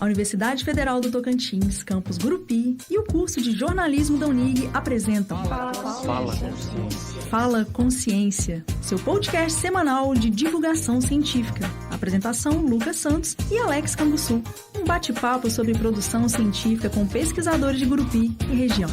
A Universidade Federal do Tocantins, Campus Gurupi e o curso de jornalismo da Unig apresentam Fala Consciência, seu podcast semanal de divulgação científica. Apresentação Lucas Santos e Alex Canguçu. Um bate-papo sobre produção científica com pesquisadores de Gurupi e região.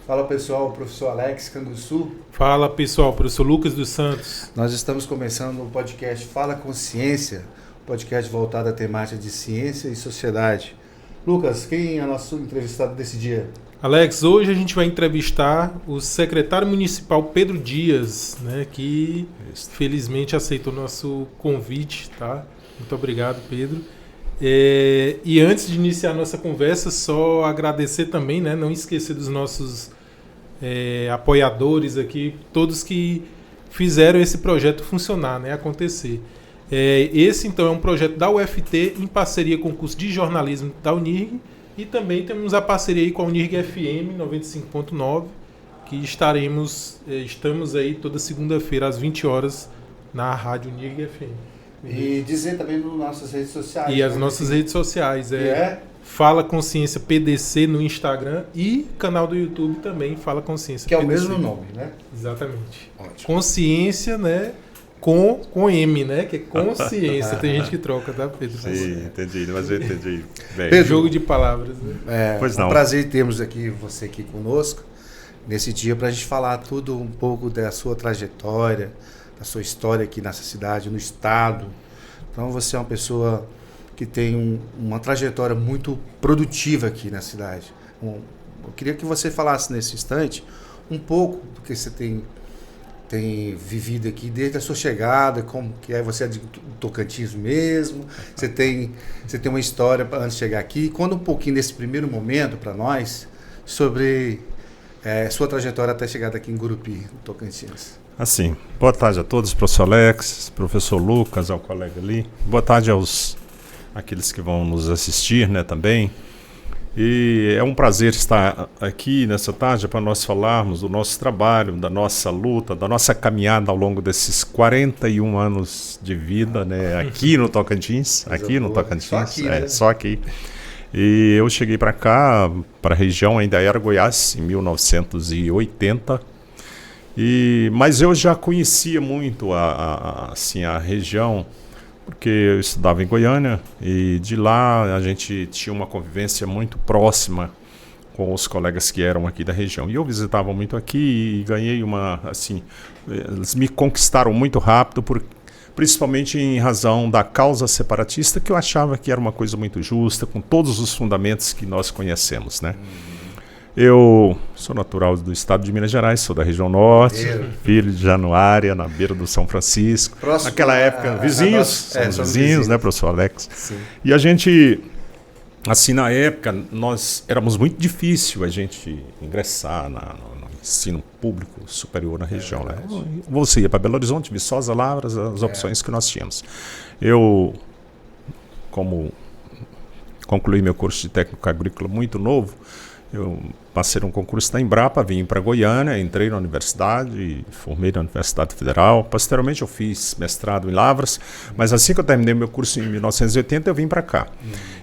Fala pessoal, professor Alex Canguçu. Fala pessoal, professor Lucas dos Santos. Nós estamos começando o podcast Fala Consciência, podcast voltado à temática de ciência e sociedade. Lucas, quem é nosso entrevistado desse dia? Alex, hoje a gente vai entrevistar o secretário municipal Pedro Dias, né, que felizmente aceitou nosso convite, tá? Muito obrigado, Pedro. E antes de iniciar a nossa conversa, só agradecer também, né, não esquecer dos nossos apoiadores aqui, todos que fizeram esse projeto funcionar, né, acontecer. Esse, então, é um projeto da UFT em parceria com o curso de jornalismo da Unig e também temos a parceria aí com a Unig FM 95.9, que estamos aí toda segunda-feira às 20 horas na Rádio Unig FM. E dizer também nas nossas redes sociais. E as nossas redes sociais. Fala Consciência PDC no Instagram e canal do YouTube também, Fala Consciência que PDC. Que é o mesmo nome, né? Exatamente. Ótimo. Consciência, né? Com M, né? Que é consciência. Tem gente que troca, tá, Pedro? Sim, entendi. Mas eu entendi. Bem. Pedro, jogo de palavras, né? Pois não. É um prazer termos você aqui conosco nesse dia para a gente falar tudo um pouco da sua trajetória, da sua história aqui nessa cidade, no estado. Então você é uma pessoa que tem uma trajetória muito produtiva aqui na cidade. Eu queria que você falasse nesse instante um pouco do que você tem vivido aqui desde a sua chegada, como que você é de Tocantins mesmo, você tem uma história antes de chegar aqui. Conta um pouquinho desse primeiro momento para nós sobre sua trajetória até chegar aqui em Gurupi, Tocantins. Assim, boa tarde a todos, professor Alex, professor Lucas, ao colega ali. Boa tarde àqueles que vão nos assistir, né, também. E é um prazer estar aqui nessa tarde para nós falarmos do nosso trabalho, da nossa luta, da nossa caminhada ao longo desses 41 anos de vida, né, aqui no Tocantins. Aqui no Tocantins, só aqui, né? Só aqui. E eu cheguei para cá, para a região, ainda era Goiás, em 1980. Mas eu já conhecia muito a região, porque eu estudava em Goiânia e de lá a gente tinha uma convivência muito próxima com os colegas que eram aqui da região. E eu visitava muito aqui e ganhei eles me conquistaram muito rápido, principalmente em razão da causa separatista, que eu achava que era uma coisa muito justa, com todos os fundamentos que nós conhecemos, né? Eu sou natural do estado de Minas Gerais, sou da região norte, filho de Januária, na beira do São Francisco. Próximo naquela época, vizinhos, somos vizinhos, né, professor Alex? Sim. E a gente, assim, na época, éramos muito difícil a gente ingressar no ensino público superior na região. Né? Você ia para Belo Horizonte, Viçosa, Lavras, as opções que nós tínhamos. Eu, como concluí meu curso de técnico agrícola muito novo, eu passei um concurso da Embrapa, vim para Goiânia, entrei na universidade, formei na Universidade Federal. Posteriormente eu fiz mestrado em Lavras, mas assim que eu terminei meu curso em 1980, eu vim para cá.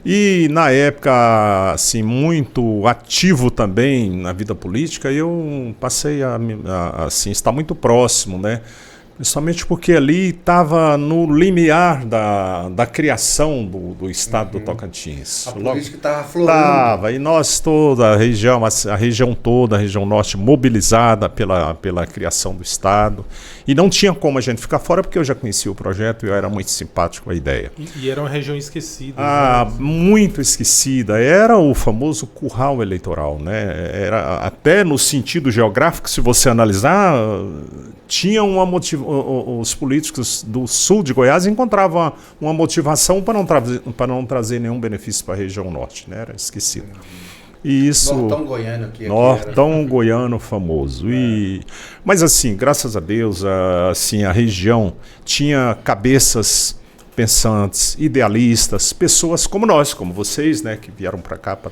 E na época, assim, muito ativo também na vida política, eu passei a estar muito próximo, né? Principalmente porque ali estava no limiar da criação do estado do Tocantins. A política estava florando. E nós toda a região toda, a região norte, mobilizada pela criação do estado. E não tinha como a gente ficar fora, porque eu já conhecia o projeto e eu era muito simpático com a ideia. E era uma região esquecida. Muito esquecida. Era o famoso curral eleitoral, né? Era, até no sentido geográfico, se você analisar, tinha os políticos do sul de Goiás encontravam uma motivação para não trazer nenhum benefício para a região norte, né? Era esquecido. E isso, Nortão goiano aqui. Nortão goiano famoso. Mas assim, graças a Deus, a região tinha cabeças pensantes, idealistas, pessoas como nós, como vocês, né, que vieram para cá para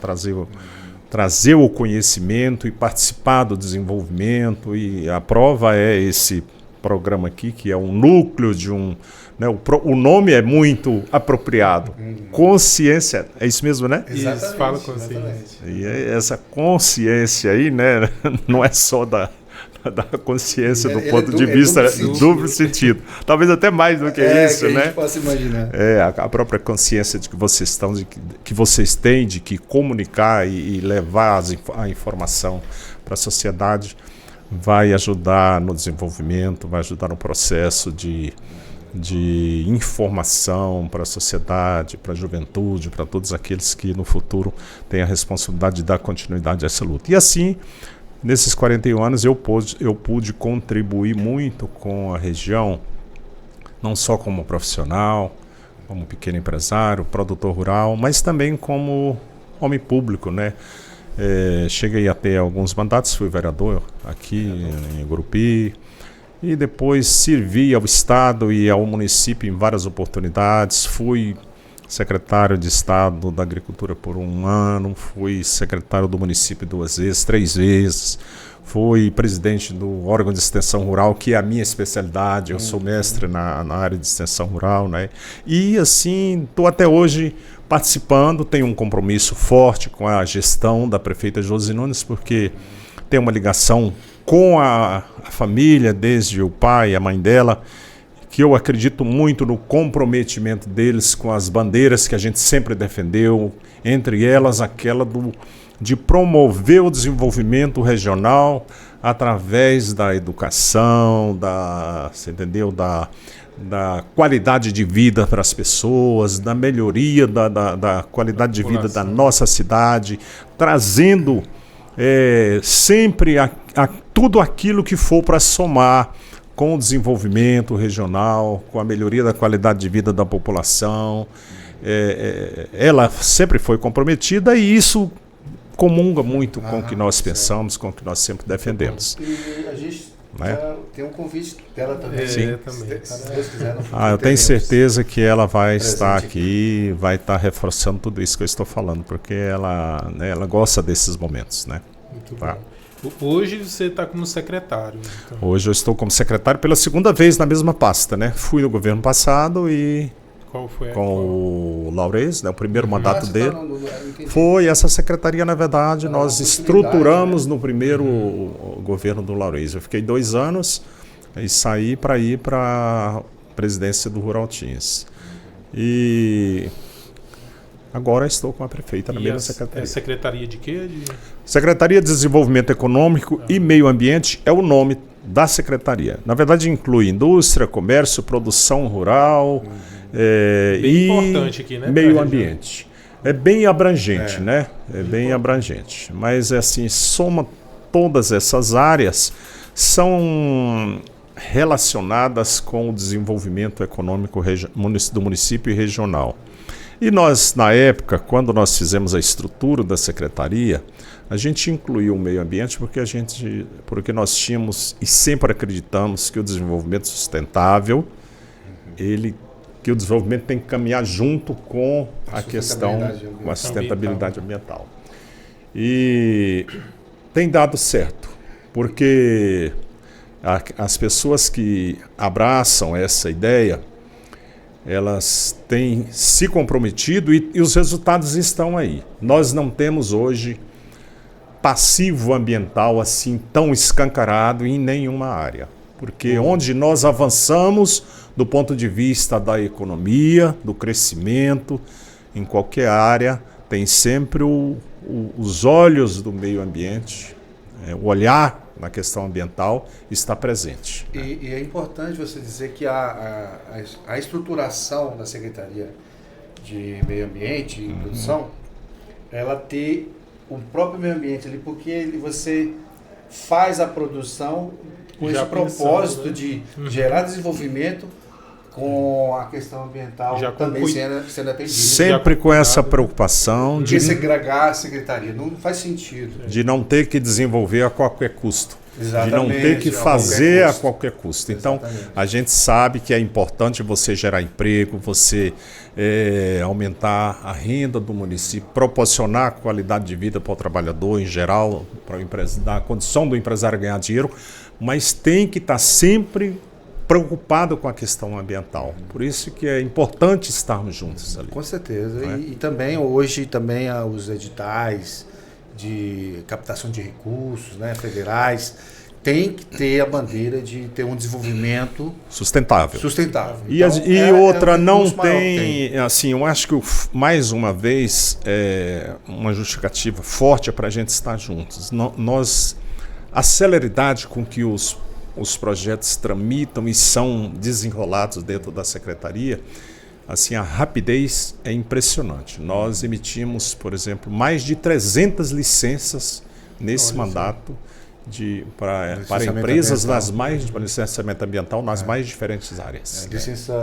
trazer o conhecimento e participar do desenvolvimento. E a prova é esse programa aqui, que é um núcleo de né? O nome é muito apropriado. Consciência, é isso mesmo, né? Exatamente, Isso, fala consciência. exatamente. E essa consciência aí, né, não é só da consciência do Ele ponto é de vista duplo sentido. Talvez até mais do que isso, que a né? gente possa imaginar. A própria consciência de que vocês estão, que vocês têm de que comunicar e levar a informação para a sociedade vai ajudar no desenvolvimento, vai ajudar no processo de informação para a sociedade, para a juventude, para todos aqueles que no futuro têm a responsabilidade de dar continuidade a essa luta. E assim, nesses 41 anos, eu pude contribuir muito com a região, não só como profissional, como pequeno empresário, produtor rural, mas também como homem público, né? Cheguei a ter alguns mandatos, fui vereador aqui em Gurupi, e depois servi ao Estado e ao município em várias oportunidades. Fui secretário de Estado da Agricultura por 1 ano, fui secretário do município 2 vezes, 3 vezes, fui presidente do órgão de extensão rural, que é a minha especialidade, eu sou mestre na área de extensão rural, né? E assim, estou até hoje participando, tenho um compromisso forte com a gestão da prefeita Josi Nunes, porque tem uma ligação com a família, desde o pai e a mãe dela, que eu acredito muito no comprometimento deles com as bandeiras que a gente sempre defendeu, entre elas aquela de promover o desenvolvimento regional através da educação, você entendeu? Da qualidade de vida para as pessoas, da melhoria da qualidade de vida da nossa cidade, trazendo sempre tudo aquilo que for para somar com o desenvolvimento regional, com a melhoria da qualidade de vida da população. Ela sempre foi comprometida e isso comunga muito com o que nós pensamos, com o que nós sempre defendemos. E a gente já tem um convite dela também. Sim, também. Se Deus quiser, eu tenho certeza que ela vai estar aqui, vai estar reforçando tudo isso que eu estou falando, porque ela gosta desses momentos, né? Muito bom. Hoje você está como secretário. Então. Hoje eu estou como secretário pela 2ª vez na mesma pasta, né? Fui no governo passado e qual foi o Laurez, né? O primeiro mandato dele. Foi essa secretaria, na verdade, nós estruturamos no primeiro governo do Laurez. Eu fiquei 2 anos e saí para ir para a presidência do Rural Teams. E agora estou com a prefeita na mesma secretaria. Secretaria de quê? Secretaria de Desenvolvimento Econômico e Meio Ambiente é o nome da secretaria. Na verdade, inclui indústria, comércio, produção rural bem importante aqui, né, meio ambiente. É bem abrangente, né? É bem abrangente. Mas, assim, soma todas essas áreas, são relacionadas com o desenvolvimento econômico do município e regional. E nós, na época, quando nós fizemos a estrutura da secretaria, a gente incluiu o meio ambiente porque nós tínhamos e sempre acreditamos que o desenvolvimento sustentável, que o desenvolvimento tem que caminhar junto com a questão, com a sustentabilidade ambiental. E tem dado certo, porque as pessoas que abraçam essa ideia, elas têm se comprometido e os resultados estão aí. Nós não temos hoje passivo ambiental assim tão escancarado em nenhuma área, porque onde nós avançamos do ponto de vista da economia, do crescimento, em qualquer área, tem sempre os olhos do meio ambiente, o olhar na questão ambiental está presente. E é importante você dizer que a estruturação da Secretaria de Meio Ambiente e Produção, ela tem o próprio meio ambiente ali, porque você faz a produção com esse propósito, né, de gerar desenvolvimento com a questão ambiental já também sendo atendida. Sempre com essa preocupação de segregar a secretaria. Não faz sentido. De não ter que desenvolver a qualquer custo. Exatamente, de não ter que fazer a qualquer custo. Então, exatamente, a gente sabe que é importante você gerar emprego, você aumentar a renda do município, proporcionar qualidade de vida para o trabalhador em geral, para dar a condição do empresário ganhar dinheiro, mas tem que estar sempre preocupado com a questão ambiental. Por isso que é importante estarmos juntos ali. Com certeza. Não é? E também, hoje, também os editais de captação de recursos, né, federais, tem que ter a bandeira de ter um desenvolvimento Sustentável. E, Então, outra não tem, assim, eu acho que mais uma vez uma justificativa forte para a gente estar juntos. A celeridade com que os projetos tramitam e são desenrolados dentro da secretaria, assim, a rapidez é impressionante. Nós emitimos, por exemplo, mais de 300 licenças nesse mandato para empresas para licenciamento ambiental nas mais diferentes áreas. Licença,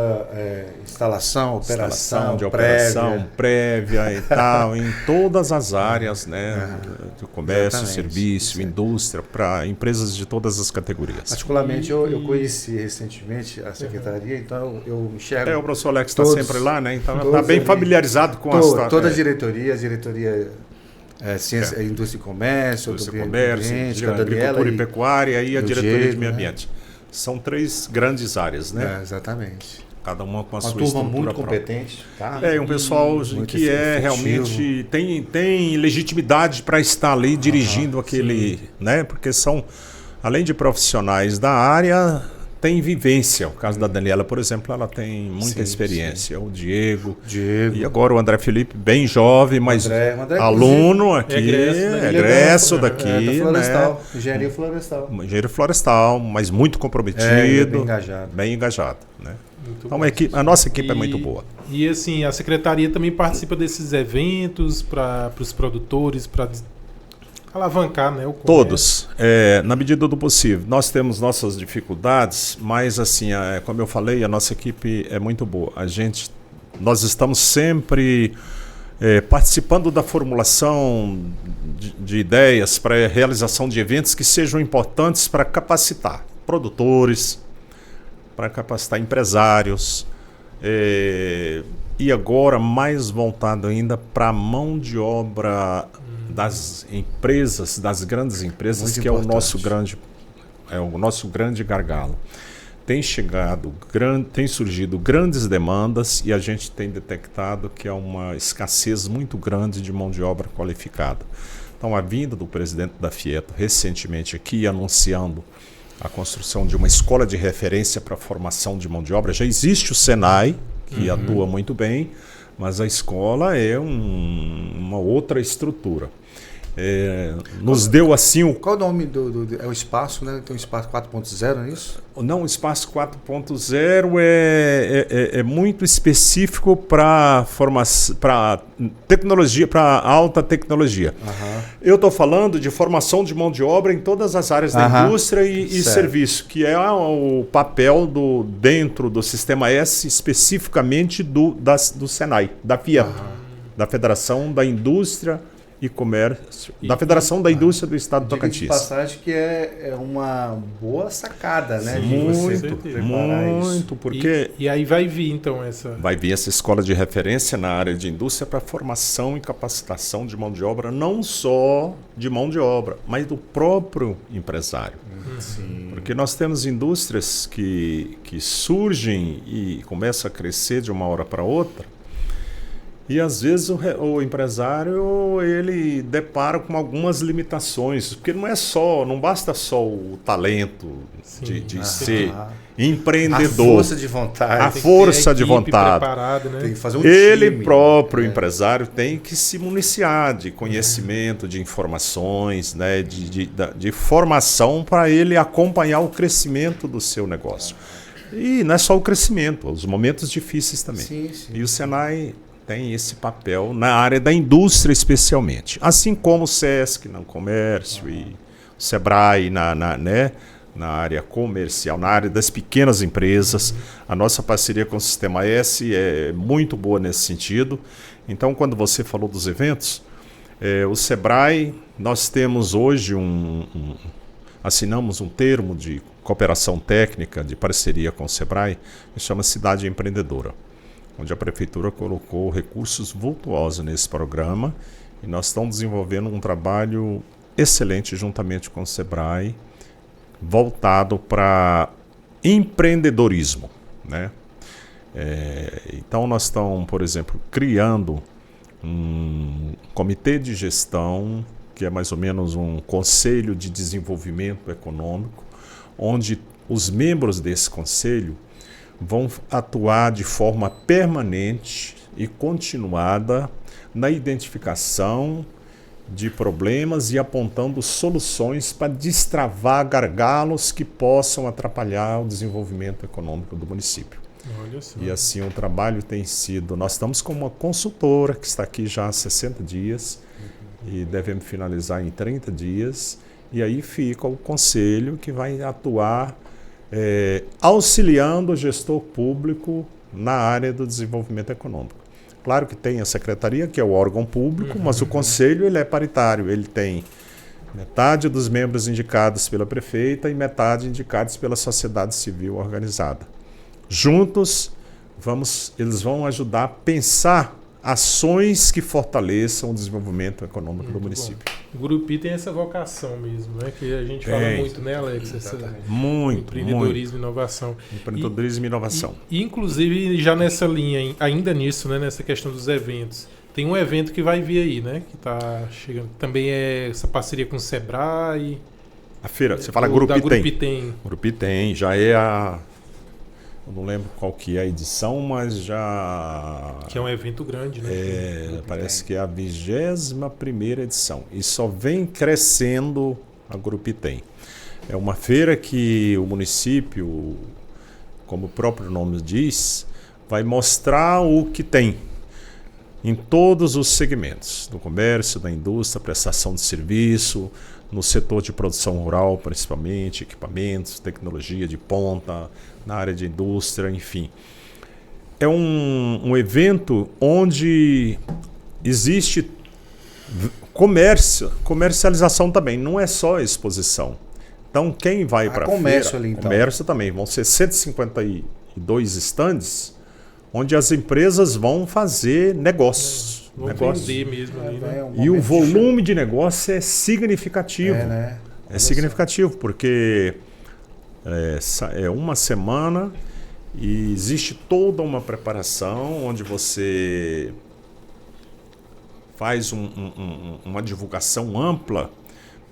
instalação, operação, de operação prévia e tal, em todas as áreas, né, do comércio, serviço, indústria, para empresas de todas as categorias. Particularmente, eu conheci recentemente a secretaria, então eu enxergo... O professor Alex está sempre lá, né? Então está bem familiarizado com toda a diretoria, Ciência, Indústria e Comércio, Agricultura e Pecuária e a Diretoria de Meio Ambiente. São 3 grandes áreas, né? Exatamente. Cada uma com a sua turma estrutura muito própria. competente. Tá? Um pessoal muito que realmente tem legitimidade para estar ali dirigindo aquele... né? Porque são, além de profissionais da área... tem vivência. O caso da Daniela, por exemplo, ela tem muita experiência. O Diego. E agora o André Felipe, bem jovem, mas André, aluno aqui, egresso daqui. Florestal, né? Engenharia florestal, mas muito comprometido. Bem engajado. Né? Então a nossa equipe é muito boa. E assim, a secretaria também participa desses eventos para os produtores, para alavancar, né, o comércio. Todos, na medida do possível. Nós temos nossas dificuldades, mas assim, como eu falei, a nossa equipe é muito boa. Nós estamos sempre participando da formulação de ideias para a realização de eventos que sejam importantes para capacitar produtores, para capacitar empresários, e agora mais voltado ainda para a mão de obra das empresas, das grandes empresas, muito que importante. É o nosso grande gargalo. Tem surgido grandes demandas e a gente tem detectado que é uma escassez muito grande de mão de obra qualificada. Então, a vinda do presidente da Fieto recentemente aqui anunciando a construção de uma escola de referência para a formação de mão de obra. Já existe o Senai, que atua muito bem, mas a escola é uma outra estrutura. Nos deu assim Qual o nome é o espaço, né? Tem um espaço 4.0, não é isso? Não, o espaço 4.0 é muito específico para tecnologia, para alta tecnologia. Eu estou falando de formação de mão de obra em todas as áreas da indústria e serviço, que é o papel dentro do Sistema S, especificamente do Senai, da Fiat, da Federação da Indústria e Comércio, da Federação da Indústria do Estado do Tocantins. De passagem que é uma boa sacada, né? Muito, porque... E aí vai vir, então, Vai vir essa escola de referência na área de indústria para formação e capacitação de mão de obra, não só de mão de obra, mas do próprio empresário. Porque nós temos indústrias que surgem e começam a crescer de uma hora para outra, e às vezes o empresário ele depara com algumas limitações, porque não basta só o talento de ser empreendedor. A força de vontade. A força de vontade. Né? Tem que fazer Ele próprio, empresário, tem que se municiar de conhecimento, de informações, né, de formação para ele acompanhar o crescimento do seu negócio. E não é só o crescimento, os momentos difíceis também. E o Senai tem esse papel na área da indústria especialmente, assim como o SESC no comércio e o SEBRAE na área comercial, na área das pequenas empresas. A nossa parceria com o Sistema S é muito boa nesse sentido. Então, quando você falou dos eventos, o SEBRAE, nós temos hoje assinamos um termo de cooperação técnica, de parceria com o SEBRAE, que chama Cidade Empreendedora, onde a Prefeitura colocou recursos vultuosos nesse programa e nós estamos desenvolvendo um trabalho excelente juntamente com o SEBRAE, voltado para empreendedorismo, né? Então nós estamos, por exemplo, criando um comitê de gestão, que é mais ou menos um conselho de desenvolvimento econômico, onde os membros desse conselho vão atuar de forma permanente e continuada na identificação de problemas e apontando soluções para destravar gargalos que possam atrapalhar o desenvolvimento econômico do município. Olha só. E assim o trabalho tem sido... Nós estamos com uma consultora que está aqui já há 60 dias e devemos finalizar em 30 dias. E aí fica o conselho que vai atuar auxiliando o gestor público na área do desenvolvimento econômico. Claro que tem a secretaria, que é o órgão público, mas o conselho ele é paritário. Ele tem metade dos membros indicados pela prefeita e metade indicados pela sociedade civil organizada. Juntos, eles vão ajudar a pensar ações que fortaleçam o desenvolvimento econômico do município. Bom. O Gurupi tem essa vocação mesmo, né? Que a gente fala muito, né, Alex? Empreendedorismo e inovação. Empreendedorismo e inovação. E, inclusive, já nessa linha, ainda nisso, né, nessa questão dos eventos, tem um evento que vai vir aí, né? Que está chegando. Também é essa parceria com o Sebrae. A feira, você fala Gurupi tem. Gurupi tem, já é a... Eu não lembro qual que é a edição, mas já... Que é um evento grande, né? Parece que é a 21ª edição. E só vem crescendo a Gurupi tem. É uma feira que o município, como o próprio nome diz, vai mostrar o que tem em todos os segmentos, do comércio, da indústria, prestação de serviço, no setor de produção rural, principalmente, equipamentos, tecnologia de ponta, na área de indústria, enfim. É um evento onde existe comercialização também, não é só exposição. Então, quem vai para a comércio feira, ali, então. Comércio também, vão ser 152 estandes, onde as empresas vão fazer negócios. Vão vender mesmo ali, né? E o volume de negócio é significativo. né? É significativo, porque é uma semana e existe toda uma preparação onde você faz uma divulgação ampla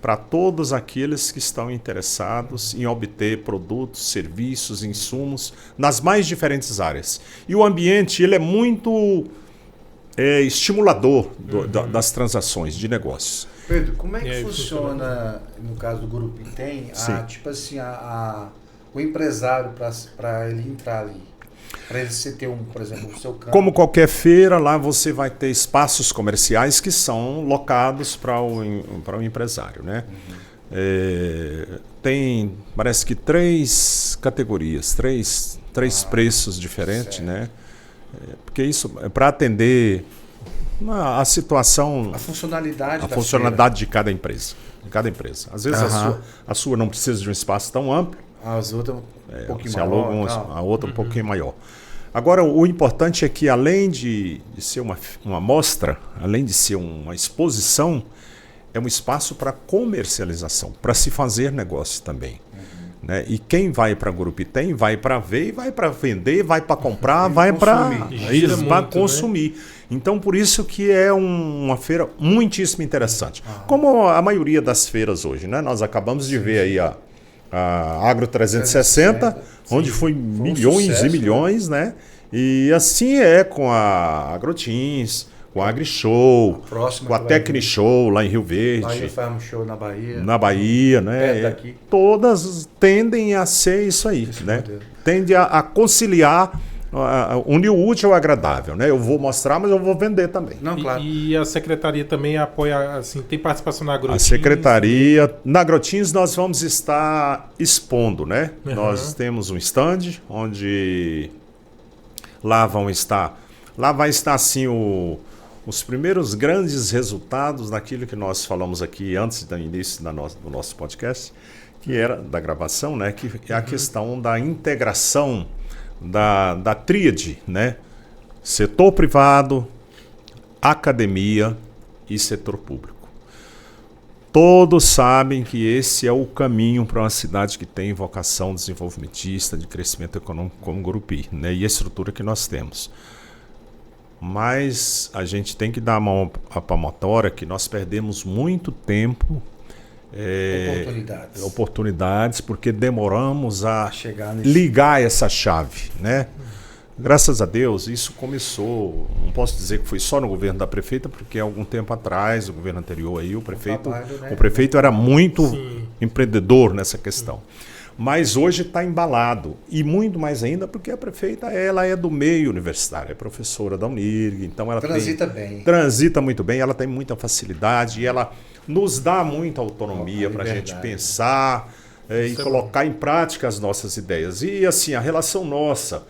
para todos aqueles que estão interessados em obter produtos, serviços, insumos nas mais diferentes áreas. E o ambiente ele é muito estimulador das transações de negócios. Pedro, como é que funciona, no caso do Gurupi tem, tipo assim, o empresário para ele entrar ali? Para ele ter por exemplo, o seu campo. Como qualquer feira, lá você vai ter espaços comerciais que são locados para o empresário, né? Tem, parece que 3 categorias, três preços diferentes, né? Porque isso é para atender a situação, a funcionalidade de cada empresa. Às vezes a sua não precisa de um espaço tão amplo. As outras um pouquinho maior. A outra um pouquinho maior. Agora, o importante é que, além de ser uma mostra, além de ser uma exposição, é um espaço para comercialização, para se fazer negócio também. Né? E quem vai para Gurupi tem, vai para ver, vai para vender, vai para comprar, vai para consumir. Né? Então, por isso que é uma feira muitíssimo interessante. Como a maioria das feiras hoje, né? Nós acabamos de ver aí a Agro 360, onde foi milhões e milhões, né? E assim é com a AgroTeams, com a AgriShow, com a Tecnishow lá em Rio Verde. Bahia Farm Show na Bahia. Na Bahia, né? Todas tendem a ser isso aí, né? Tende a conciliar, unir o útil ao agradável, né? Eu vou mostrar, mas eu vou vender também. Não, claro. E a secretaria também apoia, assim, tem participação na AgroTeams? A secretaria, na AgroTeams nós vamos estar expondo, né? Nós temos um stand onde lá vai estar assim os primeiros grandes resultados daquilo que nós falamos aqui antes do início do nosso podcast, que era da gravação, né? Que é a questão da integração da tríade, né? Setor privado, academia e setor público. todos sabem que esse é o caminho para uma cidade que tem vocação desenvolvimentista, de crescimento econômico como Gurupi, né? E a estrutura que nós temos. Mas a gente tem que dar a mão à palmatória que nós perdemos muito tempo, oportunidades, porque demoramos a ligar essa chave, né? Graças a Deus, isso começou, não posso dizer que foi só no governo da prefeita, porque há algum tempo atrás, o governo anterior aí, o prefeito era muito empreendedor nessa questão. Mas hoje está embalado, e muito mais ainda porque a prefeita ela é do meio universitário, é professora da Unirg, então ela transita muito bem, ela tem muita facilidade e ela nos dá muita autonomia para a gente pensar e colocar em prática as nossas ideias. E assim, a relação nossa,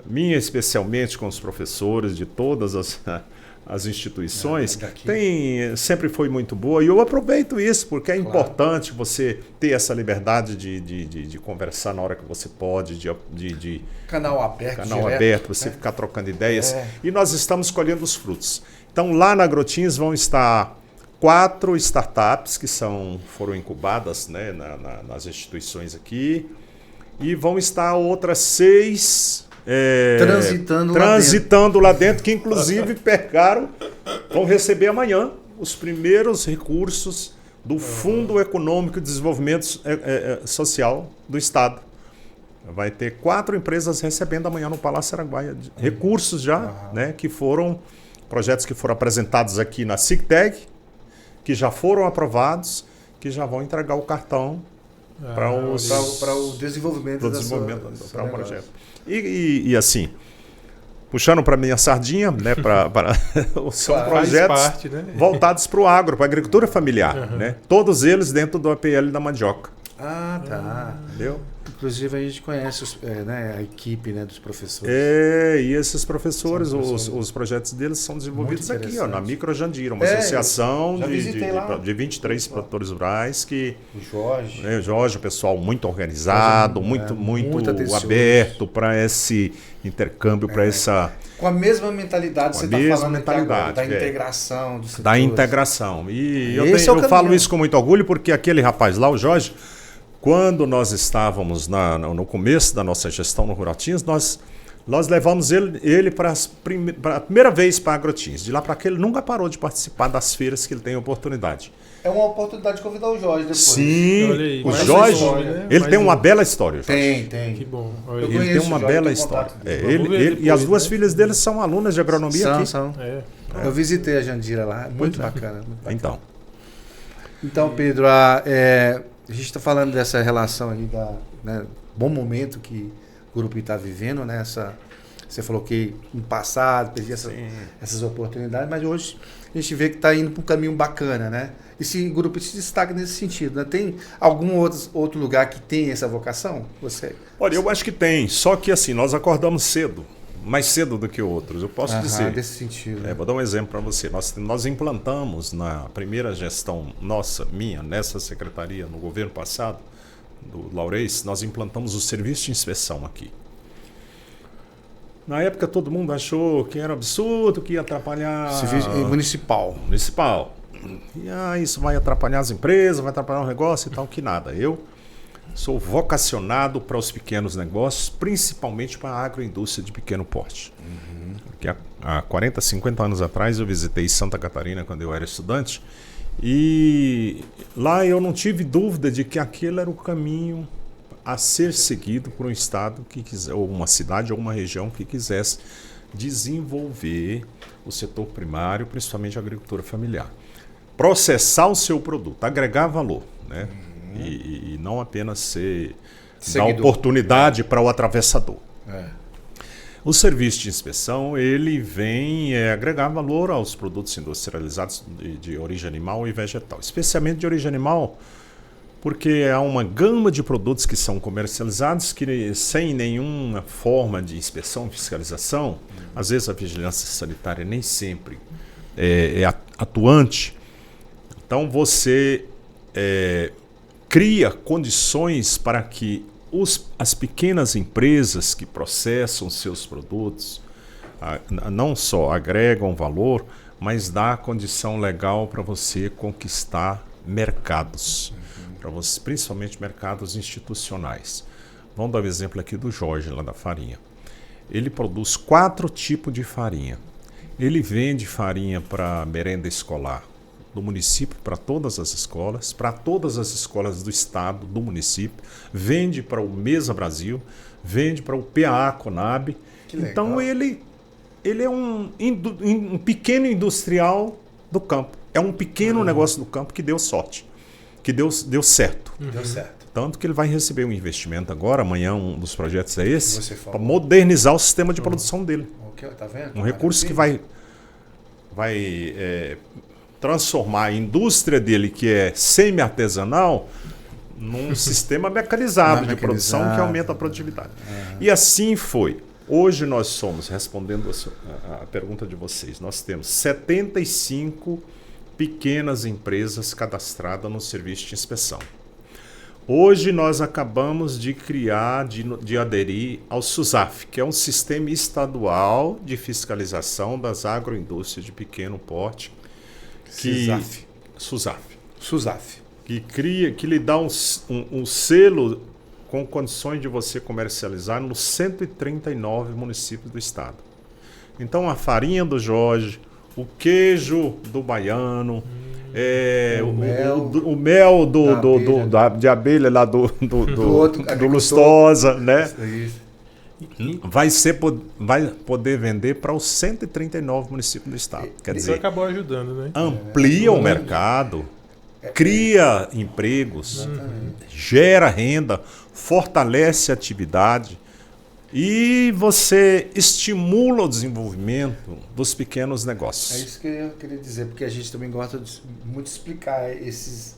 minha especialmente com os professores de todas as instituições, sempre foi muito boa. E eu aproveito isso, porque é importante você ter essa liberdade de conversar na hora que você pode, canal aberto, você ficar trocando ideias. E nós estamos colhendo os frutos. Então, lá na Agrotins vão estar 4 startups que foram incubadas, né, nas instituições aqui. E vão estar outras 6... transitando lá dentro, que inclusive vão receber amanhã os primeiros recursos do Fundo Econômico de Desenvolvimento Social do Estado. Vai ter 4 empresas recebendo amanhã no Palácio Araguaia recursos já, né, que foram projetos que foram apresentados aqui na SIGTEG, que já foram aprovados, que já vão entregar o cartão para o desenvolvimento para um projeto. E assim, puxando para minha sardinha, né, são projetos voltados para o agro, para a agricultura familiar, né? Todos eles dentro do APL da mandioca. Ah, tá. Entendeu? Inclusive a gente conhece a equipe, né, dos professores. E esses professores, os projetos deles são desenvolvidos aqui, na Micro Jandira, uma associação de 23 produtores rurais que... O Jorge, o pessoal muito organizado, muito aberto para esse intercâmbio, para essa... Com a mesma mentalidade que você está falando agora, da integração. Da integração. E eu falo isso com muito orgulho, porque aquele rapaz lá, o Jorge... Quando nós estávamos no começo da nossa gestão no Ruraltins, nós levamos ele para a primeira vez para a Agrotins. De lá para cá, ele nunca parou de participar das feiras que ele tem oportunidade. É uma oportunidade de convidar o Jorge depois. Sim, aí, o Jorge, ele tem uma bela história. Tem. Que bom. Ele tem uma bela história. E as 2 filhas dele são alunas de agronomia aqui. São. Eu visitei a Jandira lá, muito bacana. Então, Pedro, a gente está falando dessa relação aí bom momento que o Gurupi está vivendo, né? Você falou que no passado perdia essas oportunidades, mas hoje a gente vê que está indo para um caminho bacana, né? E se o Gurupi se destaca nesse sentido, né? Tem algum outro lugar que tem essa vocação? Olha, eu acho que tem, só que assim, nós acordamos cedo. Mais cedo do que outros, eu posso dizer. Desse sentido. Vou dar um exemplo para você. Nós implantamos na primeira gestão minha, nessa secretaria, no governo passado, do Laurês, nós implantamos o serviço de inspeção aqui. Na época todo mundo achou que era absurdo, que ia atrapalhar... Serviço municipal. E isso vai atrapalhar as empresas, vai atrapalhar o negócio e tal, que nada. Eu sou vocacionado para os pequenos negócios, principalmente para a agroindústria de pequeno porte. Porque há 40, 50 anos atrás eu visitei Santa Catarina quando eu era estudante e lá eu não tive dúvida de que aquele era o caminho a ser seguido por um estado que quiser, ou uma cidade ou uma região que quisesse desenvolver o setor primário, principalmente a agricultura familiar. Processar o seu produto, agregar valor, né? E não apenas dar oportunidade para o atravessador. O serviço de inspeção ele vem agregar valor aos produtos industrializados de origem animal e vegetal, especialmente de origem animal, porque há uma gama de produtos que são comercializados que sem nenhuma forma de inspeção e fiscalização, às vezes a vigilância sanitária nem sempre é atuante. Então você cria condições para que as pequenas empresas que processam seus produtos não só agregam valor, mas dá condição legal para você conquistar mercados, para você, principalmente mercados institucionais. Vamos dar o exemplo aqui do Jorge, lá da farinha. Ele produz 4 tipos de farinha. Ele vende farinha para merenda escolar do município, para todas as escolas do estado, do município, vende para o Mesa Brasil, vende para o PAA Conab. Então ele é um pequeno industrial do campo. É um pequeno negócio do campo que deu sorte, que deu certo. Deu certo. Tanto que ele vai receber um investimento agora, amanhã um dos projetos é esse, para modernizar o sistema de produção dele. Tá vendo? Um recurso que vai transformar a indústria dele, que é semi-artesanal, num sistema mecanizado de produção que aumenta a produtividade. E assim foi. Hoje nós somos, respondendo a pergunta de vocês, nós temos 75 pequenas empresas cadastradas no serviço de inspeção. Hoje nós acabamos de criar, de aderir ao SUSAF, que é um sistema estadual de fiscalização das agroindústrias de pequeno porte. SUSAF. Que lhe dá um selo com condições de você comercializar nos 139 municípios do estado. Então a farinha do Jorge, o queijo do baiano, o mel de abelha lá do Lustosa, né? Vai poder vender para os 139 municípios do estado. Quer dizer, acabou ajudando, né? Amplia o mercado, cria empregos, gera renda, fortalece a atividade e você estimula o desenvolvimento dos pequenos negócios. É isso que eu queria dizer, porque a gente também gosta de muito explicar esses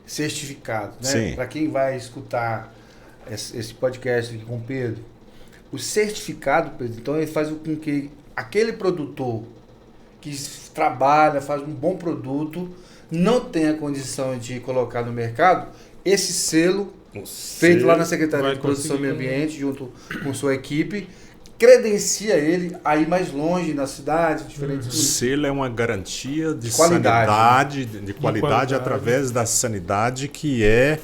certificados, né? Para quem vai escutar esse podcast aqui com o Pedro, o certificado, Pedro, então ele faz com que aquele produtor que trabalha, faz um bom produto, não tenha condição de colocar no mercado, esse selo feito lá na Secretaria de Produção e Meio Ambiente, junto com sua equipe, credencia ele a ir mais longe na cidade, diferentes. O selo é uma garantia de qualidade, de qualidade através da sanidade que é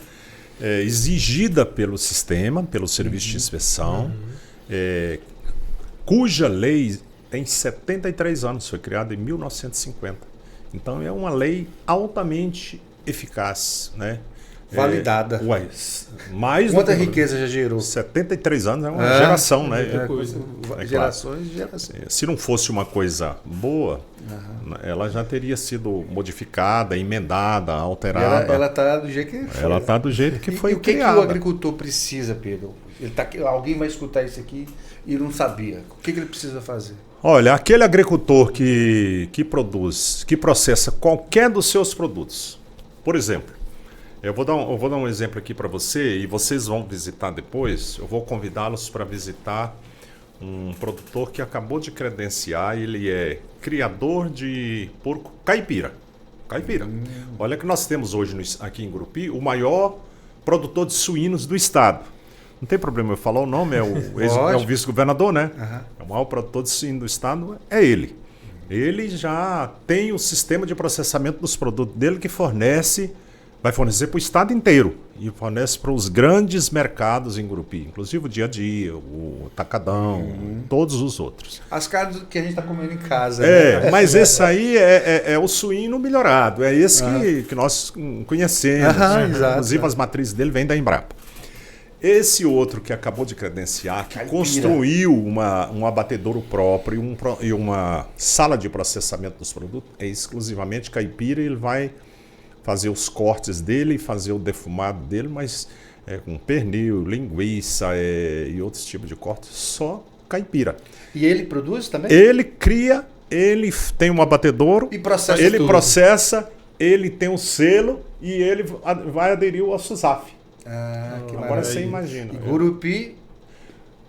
exigida pelo sistema, pelo serviço de inspeção, cuja lei tem 73 anos, foi criada em 1950. Então é uma lei altamente eficaz, né? Validada. Quanta riqueza já gerou? 73 anos é uma geração, né? Gerações e gerações. Se não fosse uma coisa boa, ela já teria sido modificada, emendada, alterada. Ela está do jeito que foi. Ela está do jeito que foi criada. E o que o agricultor precisa, Pedro? Alguém vai escutar isso aqui e não sabia. O que ele precisa fazer? Olha, aquele agricultor que produz, que processa qualquer dos seus produtos. Por exemplo, eu vou dar um exemplo aqui para você e vocês vão visitar depois. Eu vou convidá-los para visitar um produtor que acabou de credenciar. Ele é criador de porco caipira. Olha que nós temos hoje aqui em Gurupi o maior produtor de suínos do estado. Não tem problema eu falar o nome, é o vice-governador, né? É o maior produtor de suíno do estado, é ele. Ele já tem o sistema de processamento dos produtos dele que vai fornecer para o estado inteiro e fornece para os grandes mercados em Gurupi, inclusive o Dia a Dia, o Tacadão, todos os outros. As carnes que a gente está comendo em casa. Né? Mas esse aí é o suíno melhorado, é esse que nós conhecemos. Inclusive as matrizes dele vêm da Embrapa. Esse outro que acabou de credenciar, que construiu um abatedouro próprio e uma sala de processamento dos produtos, é exclusivamente caipira. Ele vai fazer os cortes dele, fazer o defumado dele, mas com pernil, linguiça e outros tipos de cortes, só caipira. E ele produz também? Ele cria, ele tem um abatedouro, e processa ele processa, ele tem um selo e ele vai aderir ao SUSAF. Que agora você imagina. E Gurupi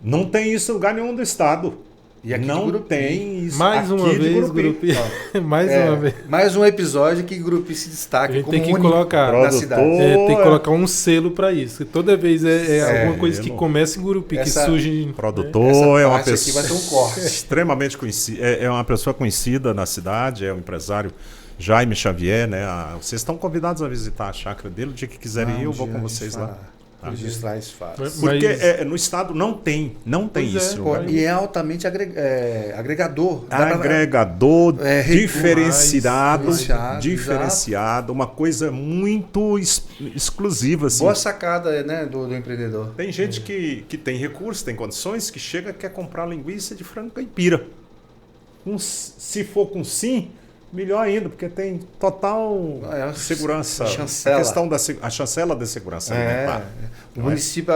não tem isso em lugar nenhum do estado. E aqui de não Gurupi. tem isso. Mais uma aqui de vez, Gurupi. Mais uma vez. Mais um episódio que Gurupi se A destaca gente como tem que único colocar. na cidade. Tem que colocar um selo para isso. Toda vez alguma coisa que começa em Gurupi, que surge. Produtor é uma parte aqui pessoa vai ter um corte. extremamente conhecida. É uma pessoa conhecida na cidade, é o empresário Jaime Xavier, né? Vocês estão convidados a visitar a chácara dele. O dia que quiserem ir, eu vou com vocês lá. Registrar isso fácil. Porque no estado não tem isso. E é altamente agregador. Agregador, diferenciado, exato. uma coisa muito exclusiva. Assim. Boa sacada, né, do empreendedor. Tem gente que tem recursos, tem condições, que chega e quer comprar linguiça de frango caipira. Se for com sim, melhor ainda, porque tem total segurança. Chancela. A questão a chancela da segurança alimentar. O município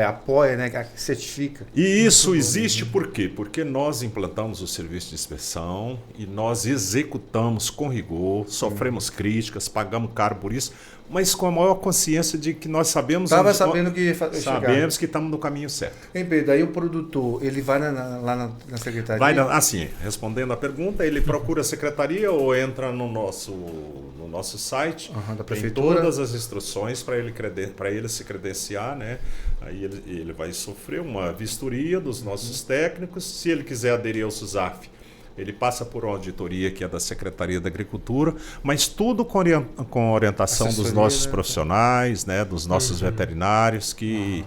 apoia, né, certifica. E isso existe por quê? Porque nós implantamos o serviço de inspeção e nós executamos com rigor, sofremos críticas, pagamos caro por isso, mas com a maior consciência de que nós sabemos... sabendo que ia chegar. Sabemos que estamos no caminho certo. Hein, Pedro, aí o produtor, ele vai lá na secretaria? Assim, respondendo a pergunta, ele procura a secretaria ou entra no nosso site, da tem prefeitura. todas as instruções para ele se credenciar, né? Aí ele vai sofrer uma vistoria dos nossos técnicos. Se ele quiser aderir ao SUSAF, ele passa por uma auditoria que é da Secretaria da Agricultura, mas tudo com orientação dos nossos profissionais, né, dos nossos veterinários que...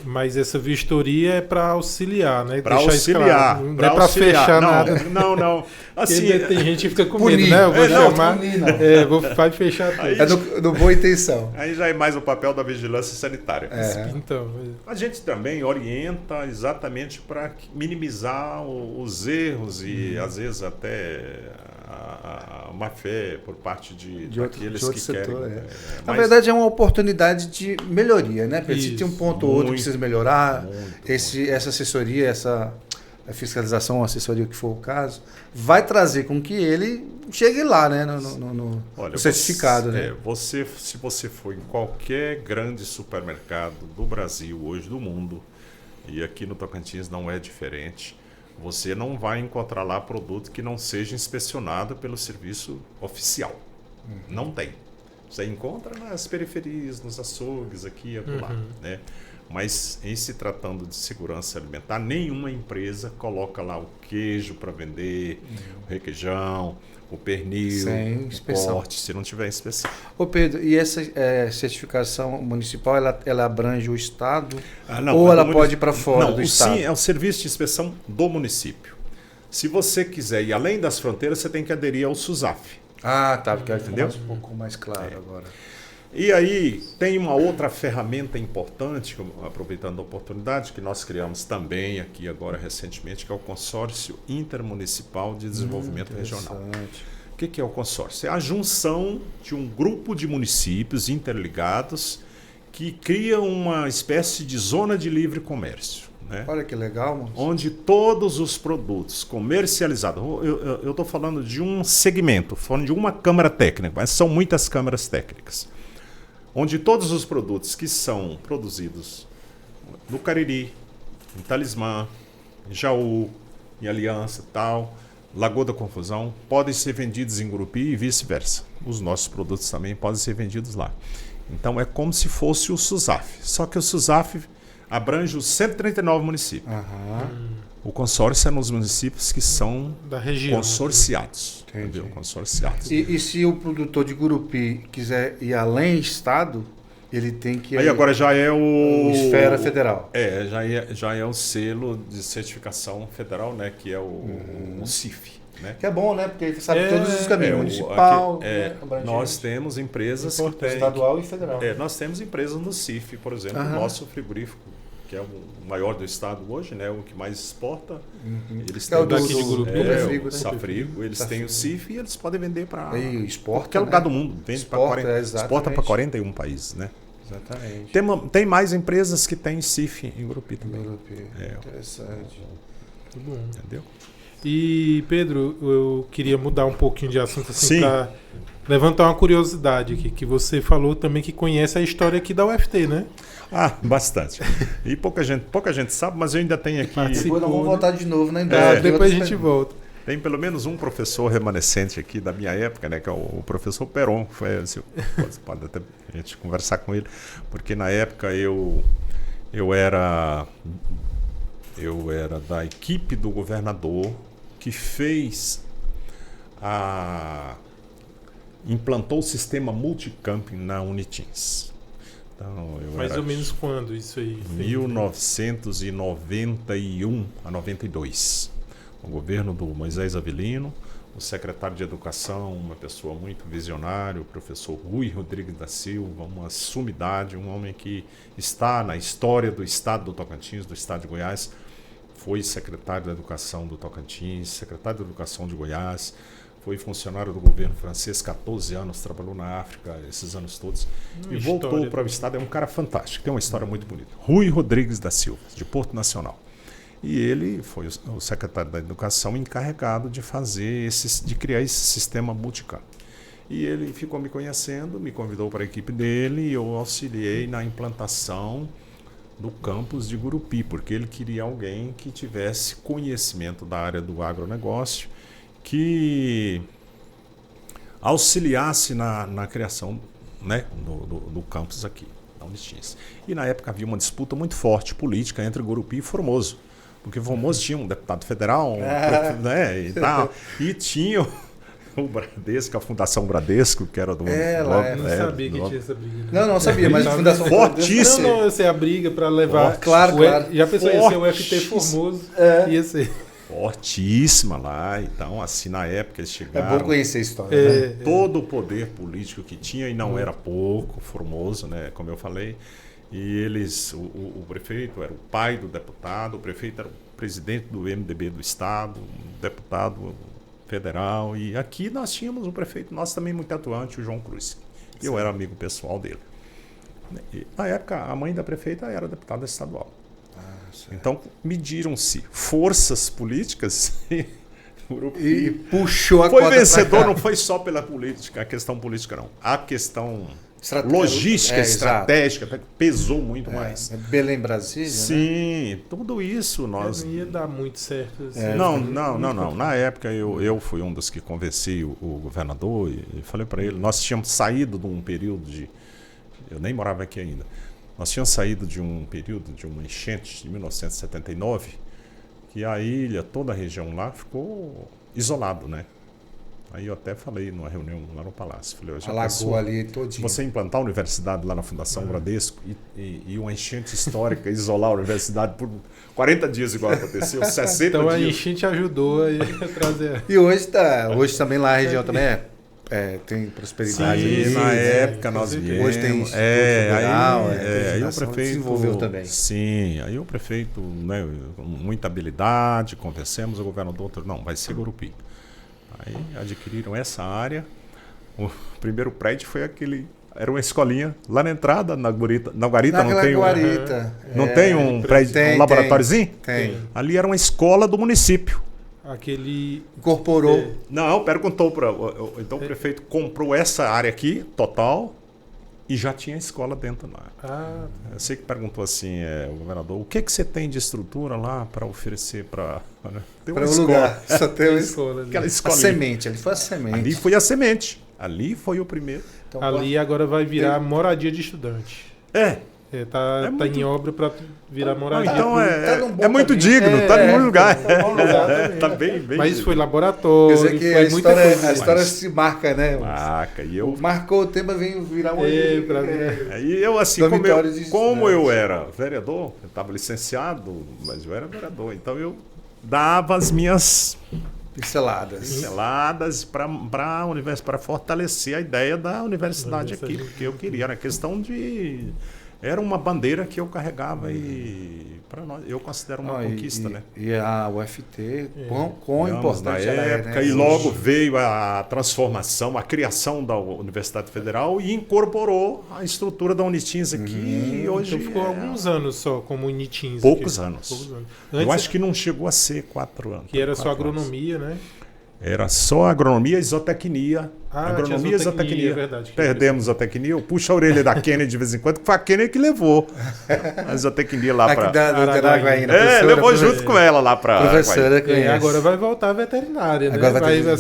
Mas essa vistoria é para auxiliar, né? Para auxiliar. Não é para fechar nada. Não. Assim, tem gente que fica com medo, né? Eu vou chamar, vai fechar tudo. É no boa intenção. Aí já é mais o papel da vigilância sanitária. Então, a gente também orienta exatamente para minimizar os erros e às vezes até a má fé por parte daqueles que setor, querem. Na verdade é uma oportunidade de melhoria, né? Se tem um ponto ou outro que precisa melhorar, essa assessoria, essa fiscalização, assessoria que for o caso, vai trazer com que ele chegue lá, né? No certificado. Né? Se você for em qualquer grande supermercado do Brasil, hoje do mundo, e aqui no Tocantins não é diferente, você não vai encontrar lá produto que não seja inspecionado pelo serviço oficial. Não tem. Você encontra nas periferias, nos açougues, aqui e acolá, né? Mas em se tratando de segurança alimentar, nenhuma empresa coloca lá o queijo para vender, o requeijão, o pernil, o corte, se não tiver inspeção. Ô Pedro, e essa certificação municipal, ela abrange o estado ou ela pode ir para fora do estado? Sim, é o serviço de inspeção do município. Se você quiser ir além das fronteiras, você tem que aderir ao SUSAF. Porque entendeu? Um pouco mais claro agora. E aí tem uma outra ferramenta importante, aproveitando a oportunidade, que nós criamos também aqui agora recentemente, que é o Consórcio Intermunicipal de Desenvolvimento Regional. O que é o consórcio? É a junção de um grupo de municípios interligados que cria uma espécie de zona de livre comércio. Né? Olha que legal, moço. Onde todos os produtos comercializados, eu estou falando de um segmento, falando de uma câmara técnica, mas são muitas câmaras técnicas, onde todos os produtos que são produzidos no Cariri, em Talismã, em Jaú, em Aliança, Lagoa da Confusão, podem ser vendidos em Gurupi e vice-versa. Os nossos produtos também podem ser vendidos lá. Então é como se fosse o SUSAF, só que o SUSAF abrange os 139 municípios. O consórcio é nos municípios que são da região, consorciados. Entendeu? Consorciados. E se o produtor de Gurupi quiser ir além estado, ele tem que... Aí agora já é o... Esfera federal. Já é o selo de certificação federal, né? Que é o CIF. Né? Que é bom, né? Porque ele sabe todos os caminhos. Municipal, nós temos empresas que têm... Estadual e federal. Nós temos empresas no CIF, por exemplo, o nosso frigorífico, que é o maior do estado hoje, né? O que mais exporta. Eles têm daqui de Gurupi, o Safrigo, eles têm o CIF e eles podem vender para qualquer lugar do mundo. Vende exporta para 41 países, né? Exatamente. Tem mais empresas que têm CIF em Gurupi também. Interessante. Muito bom. Entendeu? E, Pedro, eu queria mudar um pouquinho de assunto assim, levantar uma curiosidade aqui, que você falou também que conhece a história aqui da UFT, né? Ah, bastante. E pouca gente sabe, mas eu ainda tenho aqui... Depois nós vamos voltar de novo, né? Depois a gente volta. Tem pelo menos um professor remanescente aqui da minha época, né, que é o professor Peron. Pode até a gente conversar com ele, porque na época eu era da equipe do governador que implantou o sistema multicamping na Unitins. Então, Mais ou menos quando isso aí? 1991 a 92. O governo do Moisés Avelino, o secretário de Educação, uma pessoa muito visionária, o professor Rui Rodrigues da Silva, uma sumidade, um homem que está na história do estado do Tocantins, do estado de Goiás, foi secretário da Educação do Tocantins, secretário de Educação de Goiás, foi funcionário do governo francês, 14 anos, trabalhou na África esses anos todos, e voltou para o estado. É um cara fantástico, tem uma história muito bonita. Rui Rodrigues da Silva, de Porto Nacional. E ele foi o secretário da Educação encarregado de criar esse sistema multicamp. E ele ficou me conhecendo, me convidou para a equipe dele e eu auxiliei na implantação do campus de Gurupi, porque ele queria alguém que tivesse conhecimento da área do agronegócio, que auxiliasse na criação, né, do campus aqui, na Unitins. E na época havia uma disputa muito forte política entre Gurupi e Formoso. Porque Formoso tinha um deputado federal, né, e tal, e tinha o Bradesco, a Fundação Bradesco, que era do... não sabia que tinha essa briga. Não sabia, mas a Fundação fortíssima. Não, essa é a briga para levar... Claro. Já pensou, ia ser o UFT Formoso, ia ser... Fortíssima lá, então assim, na época eles chegaram... É bom conhecer a história, né? Todo o poder político que tinha, e não era pouco, Formoso, né, como eu falei. E eles, o prefeito era o pai do deputado, o prefeito era o presidente do MDB do estado, um deputado federal. E aqui nós tínhamos um prefeito nosso também muito atuante, o João Cruz. Eu era amigo pessoal dele. E, na época, a mãe da prefeita era deputada estadual. Então, mediram-se forças políticas e puxou a foi cota vencedor, não foi só pela política, a questão política não. A questão... logística, estratégica, pesou muito mais. Belém, Brasília, sim, né? Tudo isso nós... Não ia dar muito certo. Assim. Não. Na época eu fui um dos que conversei o governador e falei para ele, nós tínhamos saído de um período de... Eu nem morava aqui ainda. Nós tínhamos saído de um período de uma enchente de 1979, que a ilha, toda a região lá ficou isolado, né? Aí eu até falei numa reunião lá no Palácio. Falei, a lagoa ali todinha. Se você implantar a universidade lá na Fundação Bradesco e uma enchente histórica, isolar a universidade por 40 dias, igual aconteceu, 60 então, dias. Então a enchente ajudou a trazer... E hoje também lá a região também tem prosperidade. Sim, na época nós viemos. Hoje tem Instituto Federal, aí o prefeito desenvolveu também. Sim, aí o prefeito, né, com muita habilidade, conversamos, o governador, não, vai ser Gurupi. Aí adquiriram essa área. O primeiro prédio foi aquele... Era uma escolinha lá na entrada, na Guarita. Na Guarita não tem não tem um prédio, um laboratóriozinho? Tem. Ali era uma escola do município. Aquele... Incorporou. Não, perguntou para... Então o prefeito comprou essa área aqui, total, e já tinha escola dentro lá. Eu sei que perguntou assim, o governador, o que você tem de estrutura lá para oferecer para... Tem para um lugar, só tem uma escola. Aquela escolinha. A semente, ali foi a semente. Ali foi a semente. Ali foi o primeiro. Então, ali agora vai virar moradia de estudante. Tá em obra para virar moradia. Então é muito digno, tá no bom lugar. Tá bem. Mas foi laboratório. Quer dizer que a história se marca, né? Marca. E eu... Marcou o tema, veio virar um... E eu, assim, como eu era vereador, eu estava licenciado, mas eu era vereador, então eu dava as minhas... Pinceladas para fortalecer a ideia da universidade aqui, porque eu queria, era questão de... Era uma bandeira que eu carregava e para nós eu considero uma conquista, né? E a UFT, quão importante na ela época, né? E logo veio a transformação, a criação da Universidade Federal e incorporou a estrutura da Unitins aqui. E hoje então ficou alguns anos só como Unitins. Poucos anos. Antes, eu acho que não chegou a ser 4 anos. Que era só agronomia, né? Era só agronomia e zootecnia. Agronomia e zootecnia, é verdade. Perdemos a zootecnia. Eu puxo a orelha da Kennedy de vez em quando, que foi a Kennedy que levou a zootecnia lá para... levou junto com ela lá para... Professora, agora vai voltar a veterinária, né? Agora vai via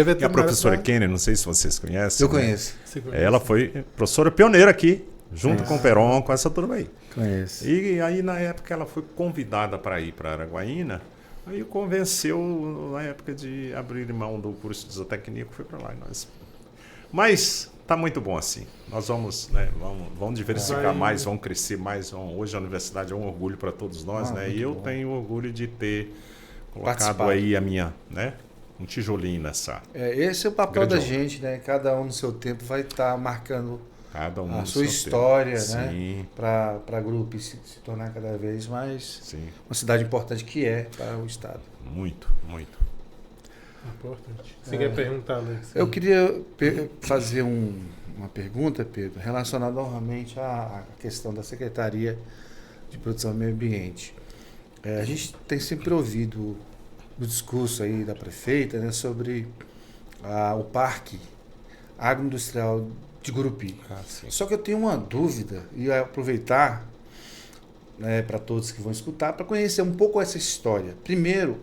veterinária. E a professora Kennedy, não sei se vocês conhecem. Eu conheço. Ela foi professora pioneira aqui, junto com o Peron, com essa turma aí. Conheço. E aí, na época, ela foi convidada para ir para Araguaína. Aí convenceu, na época, de abrir mão do curso de zootecnia, que foi para lá. Mas está muito bom assim. Nós vamos, né, vamos diversificar mais, vamos crescer mais. Hoje a universidade é um orgulho para todos nós, né? E eu tenho orgulho de ter colocado aí a minha, né, um tijolinho nessa. Esse é o papel da gente, né? Cada um no seu tempo vai estar marcando a sua história, né? Para Grupi se tornar cada vez mais uma cidade importante que é para o estado. Muito, muito. Importante. Você quer perguntar, Alex? Eu queria fazer uma pergunta, Pedro, relacionada novamente à questão da Secretaria de Produção e Meio Ambiente. A gente tem sempre ouvido o discurso aí da prefeita, né, sobre o Parque Agroindustrial de Gurupi. Só que eu tenho uma dúvida e aproveitar, né, para todos que vão escutar, para conhecer um pouco essa história. Primeiro,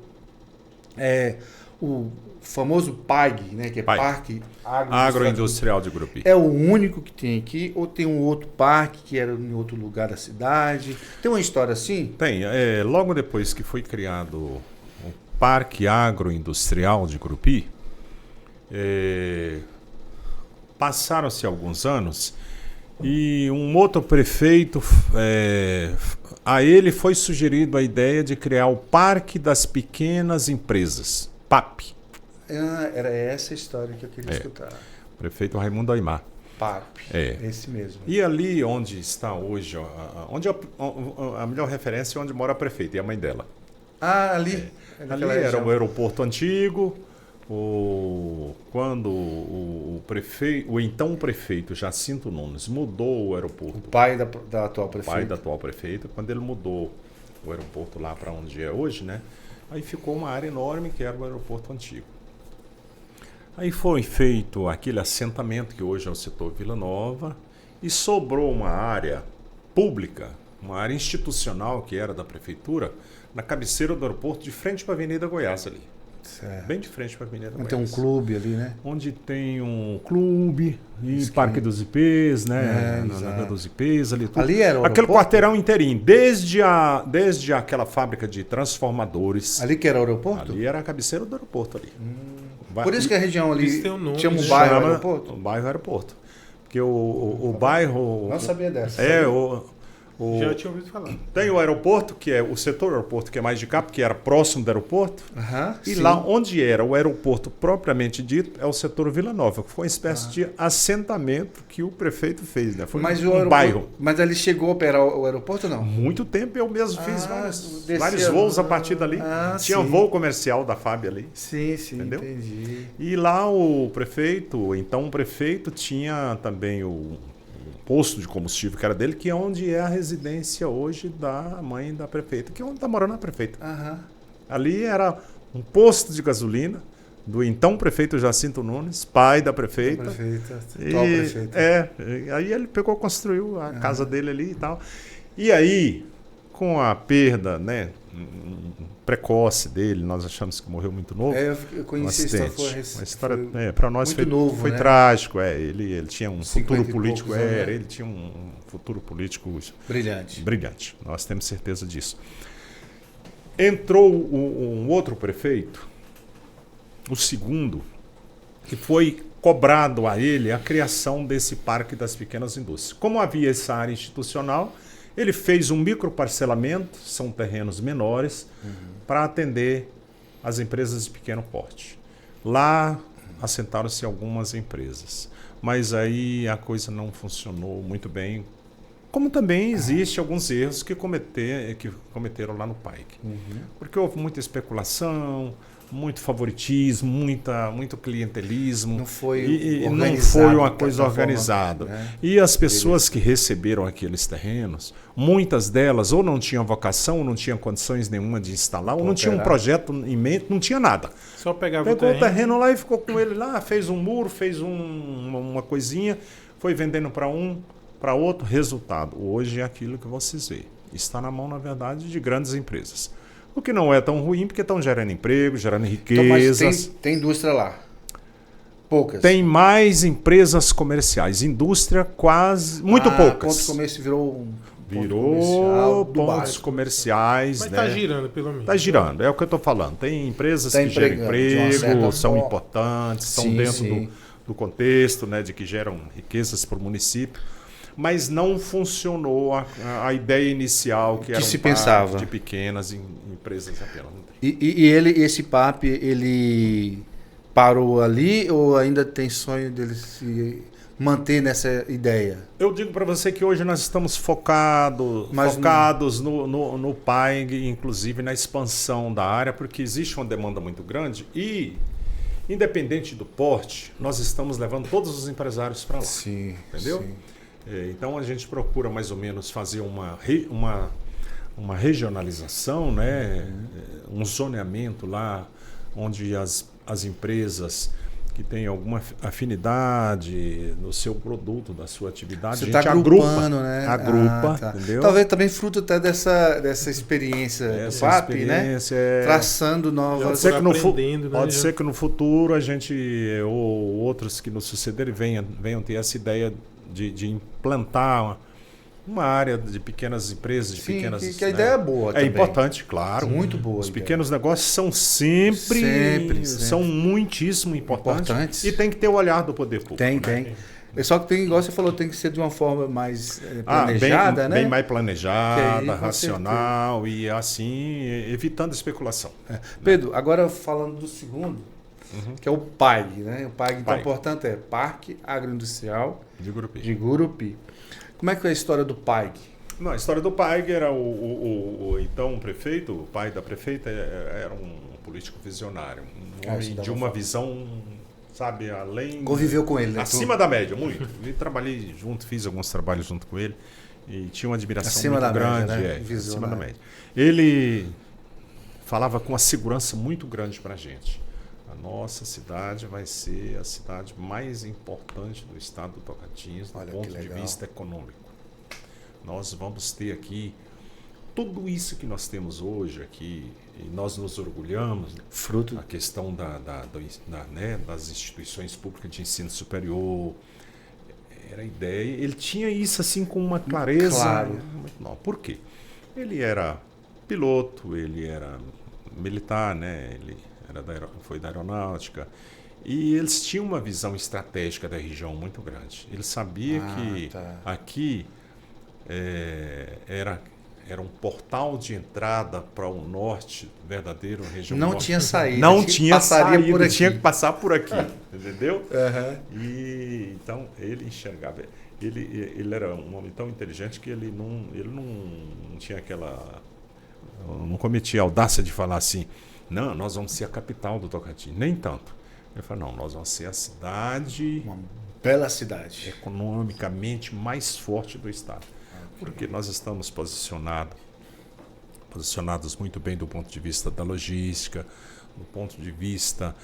o famoso PAG, né, que é Parque Agroindustrial de Gurupi. É o único que tem aqui ou tem um outro parque que era em outro lugar da cidade? Tem uma história assim? Tem. Logo depois que foi criado o Parque Agroindustrial de Gurupi, passaram-se alguns anos e um outro prefeito, a ele foi sugerido a ideia de criar o Parque das Pequenas Empresas, PAP. Era essa a história que eu queria escutar. Prefeito Raimundo Aimar. PAP, esse mesmo. E ali onde está hoje, onde a melhor referência é onde mora a prefeita e a mãe dela. Ali. Ali era o aeroporto antigo. Quando o então prefeito Jacinto Nunes mudou o aeroporto. O pai da atual prefeita. O pai da atual prefeita. Quando ele mudou o aeroporto lá para onde é hoje, né? Aí ficou uma área enorme que era o aeroporto antigo. Aí foi feito aquele assentamento que hoje é o setor Vila Nova e sobrou uma área pública, uma área institucional que era da prefeitura, na cabeceira do aeroporto, de frente para a Avenida Goiás ali. Certo. Bem de frente para a Avenida Goiás. Tem um clube ali, né? Onde tem um clube e Parque dos Ipês, né? Na dos Ipês, ali tudo. Ali era o aquele aeroporto? quarteirão inteirinho, desde aquela fábrica de transformadores. Ali que era o aeroporto? Ali era a cabeceira do aeroporto ali. Por isso que a região ali tinha um bairro bairro aeroporto? O bairro aeroporto. Porque o bairro... Não sabia dessa. Já tinha ouvido falar. Tem o aeroporto, que é o setor aeroporto, que é mais de cá, porque era próximo do aeroporto. E sim. lá onde era o aeroporto propriamente dito, é o setor Vila Nova, que foi uma espécie de assentamento que o prefeito fez, né? Foi um bairro. Mas ali chegou a operar o aeroporto ou não? Muito tempo, eu mesmo fiz vários voos a partir dali. Tinha um voo comercial da FAB ali. Sim, entendeu? Entendi. E lá o prefeito, tinha também o posto de combustível que era dele, que é onde é a residência hoje da mãe da prefeita, que é onde está morando a prefeita. Ali era um posto de gasolina do então prefeito Jacinto Nunes, pai da prefeita. Aí ele construiu a casa dele ali e tal. E aí, com a perda, né, precoce dele, nós achamos que morreu muito novo. Eu conheci uma história para nós foi né? Trágico. Ele tinha um futuro político, ele tinha um futuro político brilhante. Nós temos certeza disso. Entrou um outro prefeito, o segundo, que foi cobrado a ele a criação desse Parque das Pequenas Indústrias. Como havia essa área institucional, ele fez um microparcelamento, são terrenos menores, para atender as empresas de pequeno porte. Lá assentaram-se algumas empresas, mas aí a coisa não funcionou muito bem, como também existe alguns erros que cometeram lá no PAIC. Porque houve muita especulação, muito favoritismo, muito clientelismo. Não foi não foi uma de coisa certa organizada. forma, né? E as pessoas que receberam aqueles terrenos, muitas delas ou não tinham vocação, ou não tinham condições nenhuma de instalar, ou não tinham um projeto em mente, não tinha nada. Só pegava Pegou o terreno lá e ficou com ele lá, fez um muro, fez uma coisinha, foi vendendo para um, para outro. Resultado, hoje é aquilo que vocês veem. Está na mão, na verdade, de grandes empresas. O que não é tão ruim, porque estão gerando emprego, gerando riquezas. Então, mas tem indústria lá? Poucas? Tem mais empresas comerciais. Indústria quase... Muito poucas. Ponto comércio virou pontos comerciais. Mas né? está girando, pelo menos. Está girando, é o que eu estou falando. Tem empresas que geram emprego, são importantes, estão dentro do contexto, né, de que geram riquezas para o município. Mas não funcionou a ideia inicial, que era se pensava de pequenas empresas apenas. E esse PAP, ele parou ali ou ainda tem sonho dele se manter nessa ideia? Eu digo para você que hoje nós estamos focados no PAIG, inclusive na expansão da área, porque existe uma demanda muito grande e, independente do porte, nós estamos levando todos os empresários para lá. Sim, entendeu? Sim. Então a gente procura mais ou menos fazer uma regionalização, né? Um zoneamento lá onde as empresas que têm alguma afinidade no seu produto, da sua atividade, você a gente está agrupando, né? Agrupa, entendeu? Talvez também fruto até dessa experiência do PAP, né? Traçando novas... Pode ser que no futuro a gente, ou outros que nos sucederem, venham ter essa ideia de implantar uma área de pequenas empresas, pequenas... Que a ideia é boa também. É importante, claro. Muito boa. Os pequenos negócios são são muitíssimo importantes. E tem que ter o olhar do poder público. Tem. Só que tem, igual você falou, tem que ser de uma forma mais planejada, né? Bem mais planejada, racional e assim, evitando especulação. Pedro, agora falando do segundo, que é o PAIG, né? O PAIG, então, portanto, é Parque Agroindustrial de Gurupi. Como é que é a história do PAIG? Não, a história do PAIG era o então prefeito, o pai da prefeita era um político visionário, um homem de uma visão, sabe, além... Conviveu com ele, né? Acima da média, muito. E trabalhei junto, fiz alguns trabalhos junto com ele e tinha uma admiração muito grande. Acima da média. Ele falava com uma segurança muito grande para a gente. A nossa cidade vai ser a cidade mais importante do estado do Tocantins, do ponto de vista econômico. Nós vamos ter aqui tudo isso que nós temos hoje aqui, e nós nos orgulhamos, fruto da questão das instituições públicas de ensino superior. Era a ideia. Ele tinha isso assim com uma clareza. Claro. Não, por quê? Ele era piloto, ele era militar, né? Ele foi da aeronáutica, e eles tinham uma visão estratégica da região muito grande. Ele sabia que aqui era um portal de entrada para o norte, verdadeiro região norte. Tinha saída. Não tinha saída, tinha que passar por aqui, entendeu? E então ele enxergava. Ele era um homem tão inteligente que ele não tinha não cometia a audácia de falar assim: não, nós vamos ser a capital do Tocantins. Nem tanto. Ele falou: não, nós vamos ser a cidade... Uma bela cidade. Economicamente mais forte do estado. Porque nós estamos posicionados muito bem do ponto de vista da logística, do ponto de vista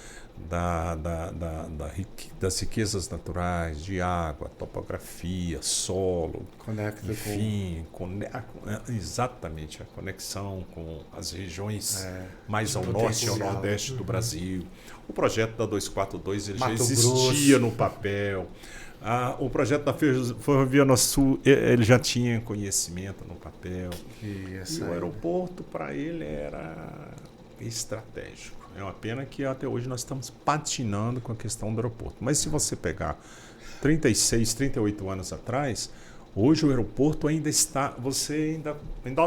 das riquezas naturais, de água, topografia, solo, exatamente a conexão com as regiões mais ao norte e ao nordeste do Brasil. O projeto da 242 ele já existia no papel. O projeto da Ferrovia Norte-Sul ele já tinha conhecimento no papel. E o aeroporto para ele era estratégico. É uma pena que até hoje nós estamos patinando com a questão do aeroporto. Mas se você pegar 36, 38 anos atrás, hoje o aeroporto ainda está...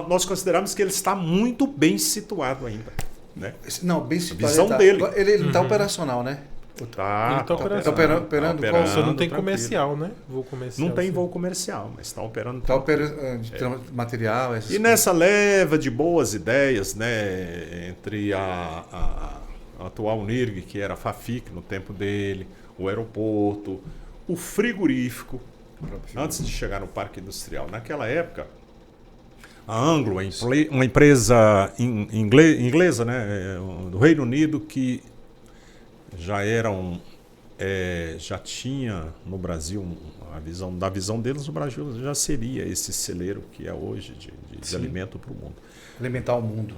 nós consideramos que ele está muito bem situado ainda. Né? Não, bem situado. A visão dele. Ele está operacional, né? Ele está operando. Só não tem comercial, né? Voo comercial. Não tem voo comercial, mas está operando. Está operando material. E nessa leva de boas ideias, né, entre a atual NIRG, que era a Fafic no tempo dele, o aeroporto, o frigorífico, antes de chegar no parque industrial. Naquela época, a Anglo, uma empresa inglesa, né, do Reino Unido, que já já tinha no Brasil da visão deles, o Brasil já seria esse celeiro que é hoje de alimento para o mundo. Alimentar o mundo.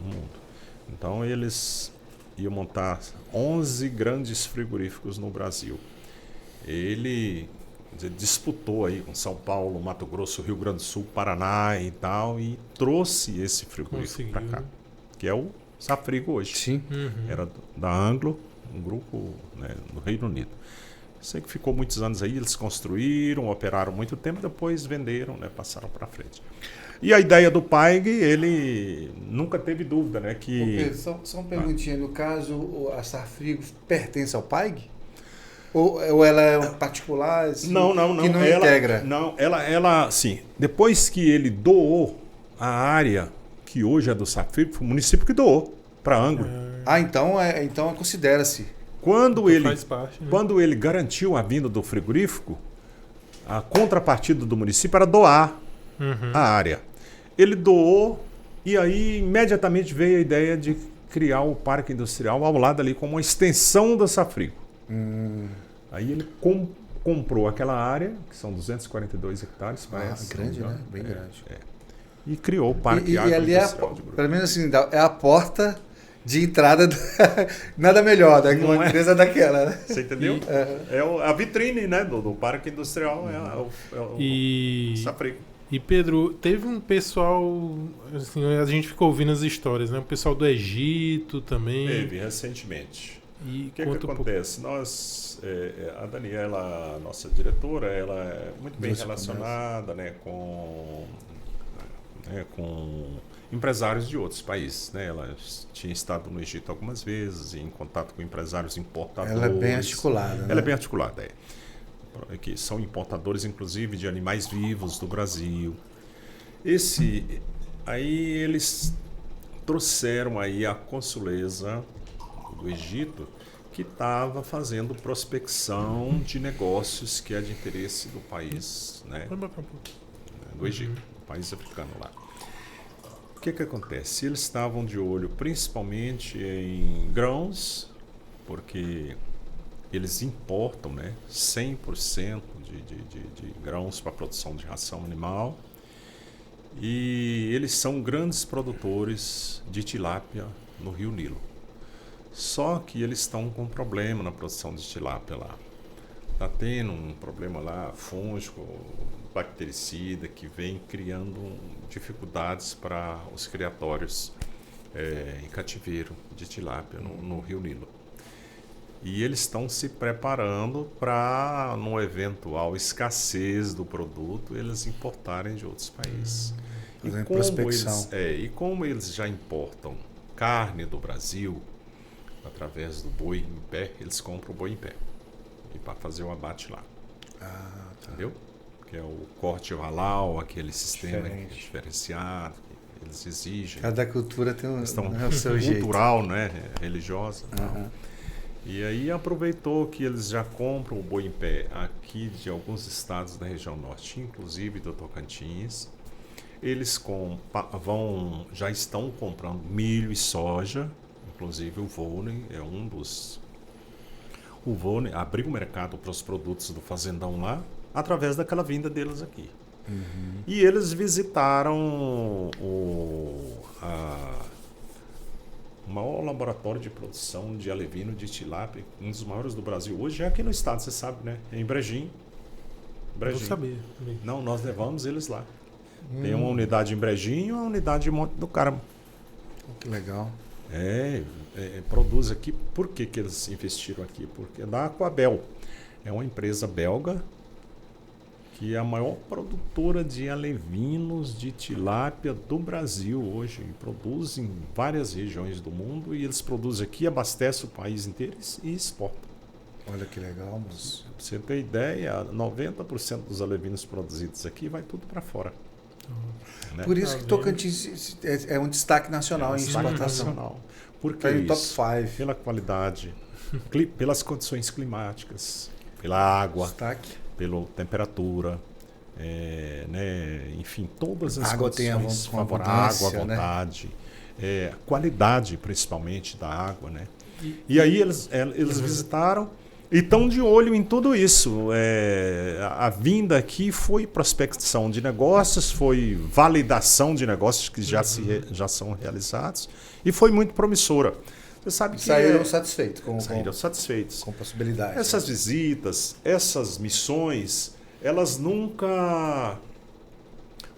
Então eles iam montar 11 grandes frigoríficos no Brasil. Ele disputou aí com São Paulo, Mato Grosso, Rio Grande do Sul, Paraná e tal, e trouxe esse frigorífico para cá, que é o Safrigo hoje. Sim. Era da Anglo, um grupo, né, do Reino Unido. Sei que ficou muitos anos aí, eles construíram, operaram muito tempo, depois venderam, né, passaram para frente. E a ideia do Paig, ele nunca teve dúvida, né, que... Ô Pedro, só uma perguntinha, no caso, a Safrigo pertence ao Paig? Ou ela é um particular assim, não, que não integra? Não, ela, sim, depois que ele doou a área que hoje é do Safrigo, foi o município que doou para Anglo. Então considera-se. Quando ele, faz parte, né? Quando ele garantiu a vinda do frigorífico, a contrapartida do município era doar a área. Ele doou e aí imediatamente veio a ideia de criar o parque industrial ao lado ali como uma extensão do Safrigo. Aí ele comprou aquela área, que são 242 hectares, parece. Grande, né? Bem grande. E criou o parque e ali industrial de Grupo. pelo menos assim, é a porta de entrada, nada melhor, né? Que uma empresa daquela, né? Você entendeu? A vitrine, né, do parque industrial é o Safrigo. E Pedro, teve um pessoal, assim, a gente ficou ouvindo as histórias, né? O pessoal do Egito também. Teve recentemente. E o que acontece? A Daniela, nossa diretora, ela é muito bem relacionada, né, com empresários de outros países, né? Ela tinha estado no Egito algumas vezes, em contato com empresários importadores. Ela é bem articulada. Né? Ela é bem articulada, que são importadores, inclusive, de animais vivos do Brasil. Aí eles trouxeram aí a consuleza do Egito, que estava fazendo prospecção de negócios que é de interesse do país, né? Do Egito, o país africano lá. O que acontece? Eles estavam de olho principalmente em grãos, porque eles importam, né, 100% de grãos para a produção de ração animal, e eles são grandes produtores de tilápia no Rio Nilo. Só que eles estão com um problema na produção de tilápia lá. Está tendo um problema lá, fúngico, bactericida, que vem criando dificuldades para os criatórios em cativeiro de tilápia no Rio Nilo. E eles estão se preparando para, numa eventual escassez do produto, eles importarem de outros países. E como eles já importam carne do Brasil, através do boi em pé, eles compram o boi em pé e para fazer o abate lá. Entendeu? Que é o corte halal, aquele sistema diferenciado, que eles exigem. Cada cultura tem o seu cultural, jeito. Né? Religiosa. E aí aproveitou que eles já compram o boi em pé aqui de alguns estados da região norte, inclusive do Tocantins. Eles já estão comprando milho e soja. Inclusive o Volney é um dos... O Volney abriu o mercado para os produtos do fazendão lá, através daquela vinda deles aqui. E eles visitaram o maior laboratório de produção de alevino de tilápia, um dos maiores do Brasil hoje, é aqui no estado, você sabe, né? É em Brejinho. Eu sabia. Não, nós levamos eles lá. Tem uma unidade em Brejinho e uma unidade em Monte do Carmo. Que legal. Produz aqui. Por que eles investiram aqui? Porque é da Aquabel. É uma empresa belga que é a maior produtora de alevinos de tilápia do Brasil hoje. Produz em várias regiões do mundo e eles produzem aqui, abastecem o país inteiro e exportam. Olha que legal, moço. Pra você ter ideia, 90% dos alevinos produzidos aqui vai tudo para fora. Né? Por isso que Tocantins é um destaque nacional em exportação. Por que Tá em top isso? 5. Pela qualidade, pelas condições climáticas, pela água, Destaque. pela temperatura, né? Enfim, todas as Água tem condições uma favoráveis, água à abundância, né? vontade, qualidade principalmente da água, né? E aí eles visitaram e estão de olho em tudo isso. A vinda aqui foi prospecção de negócios, foi validação de negócios que já são realizados e foi muito promissora. Você sabe que Saíram satisfeitos saíram satisfeitos. com possibilidades. Essas visitas, essas missões, elas nunca...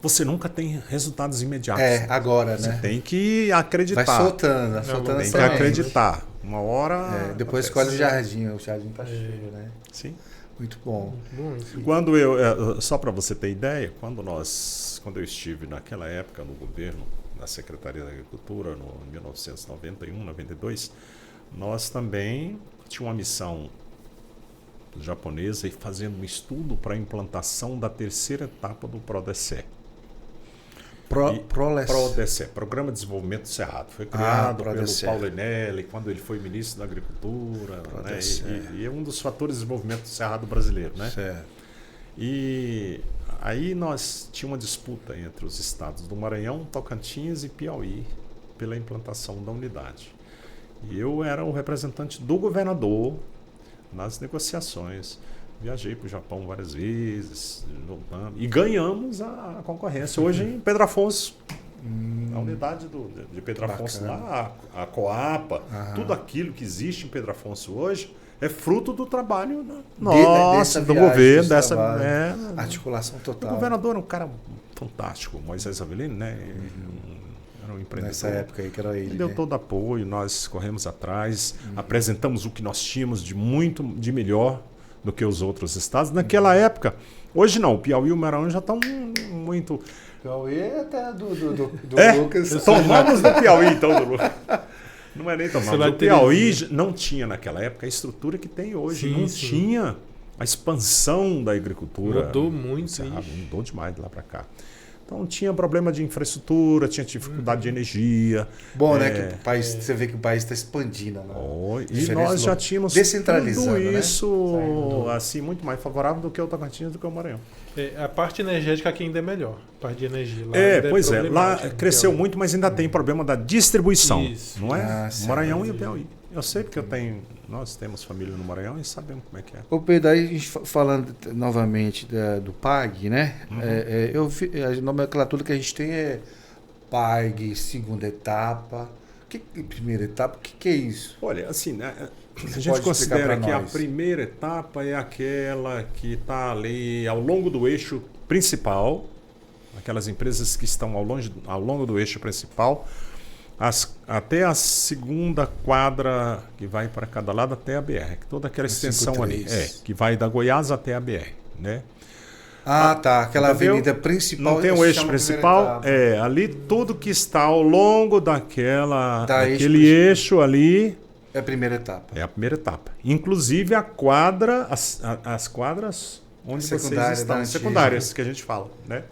Você nunca tem resultados imediatos. Agora, Você né? tem que acreditar. Vai soltando a Tem que semente. acreditar. Uma hora... Depois escolhe o jardim tá cheio, né? Sim. Muito bom. Bom, enfim. Quando só para você ter ideia, quando eu estive naquela época no governo, na Secretaria da Agricultura, em 1991, 92, nós também tínhamos uma missão japonesa e fazendo um estudo para a implantação da terceira etapa do PRODECE. PRODECE, Programa de Desenvolvimento do Cerrado. Foi criado pelo Paulo Enelli quando ele foi ministro da Agricultura, né? E é um dos fatores de desenvolvimento do Cerrado brasileiro, né? Certo. E aí nós tínhamos uma disputa entre os estados do Maranhão, Tocantins e Piauí pela implantação da unidade. E eu era o representante do governador nas negociações. Viajei para o Japão várias vezes, voltando, e ganhamos a concorrência. Hoje em Pedro Afonso, a unidade de Pedro Afonso lá, a Coapa, tudo aquilo que existe em Pedro Afonso hoje é fruto do trabalho nosso, do governo, dessa articulação total. O governador era um cara fantástico, Moisés Avelino, né? Era um empreendedor. Nessa época aí que era ele. Deu todo apoio, nós corremos atrás, apresentamos o que nós tínhamos de melhor do que os outros estados. Naquela época, hoje não, o Piauí e o Maranhão já estão muito... Piauí é até do Lucas. Tomamos do Piauí, então, do Lucas. Não é nem tomamos. O Piauí não tinha naquela época a estrutura que tem hoje. Não tinha a expansão da agricultura. Mudou muito. Mudou demais de lá para cá. Então tinha problema de infraestrutura, tinha dificuldade de energia. Bom, né? Que o país, você vê que o país está expandindo. Né? E nós já tínhamos descentralizando tudo isso, né? assim, muito mais favorável do que o Tocantins, do que o Maranhão. A parte energética aqui ainda é melhor. A parte de energia. Lá pois é. Lá cresceu muito, mas ainda tem problema da distribuição. Isso. Não é? O Maranhão e o Piauí. Eu sei porque nós temos família no Maranhão e sabemos como é que é. Ô Pedro, aí a gente falando novamente do PAG, né? A nomenclatura que a gente tem é PAG, segunda etapa. Primeira etapa, o que é isso? Olha, assim, né? A gente considera que a primeira etapa é aquela que está ali ao longo do eixo principal, aquelas empresas que estão ao longo do eixo principal, até a segunda quadra que vai para cada lado até a BR, toda aquela extensão ali, que vai da Goiás até a BR, né? Tá, aquela avenida principal. Não tem um eixo principal, ali tudo que está ao longo daquele eixo ali é a primeira etapa. É a primeira etapa. Inclusive a quadra, as quadras onde vocês estão, secundárias que a gente fala, né?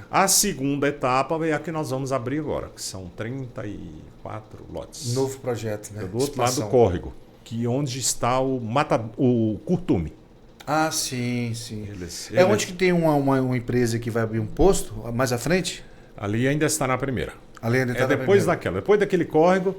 A segunda etapa é a que nós vamos abrir agora, que são 34 lotes. Novo projeto, né? Do outro lado do córrego, onde está o Curtume. Ah, sim. Onde que tem uma empresa que vai abrir um posto mais à frente? Ali ainda está na primeira. Ali ainda está na depois primeira. depois daquele córrego.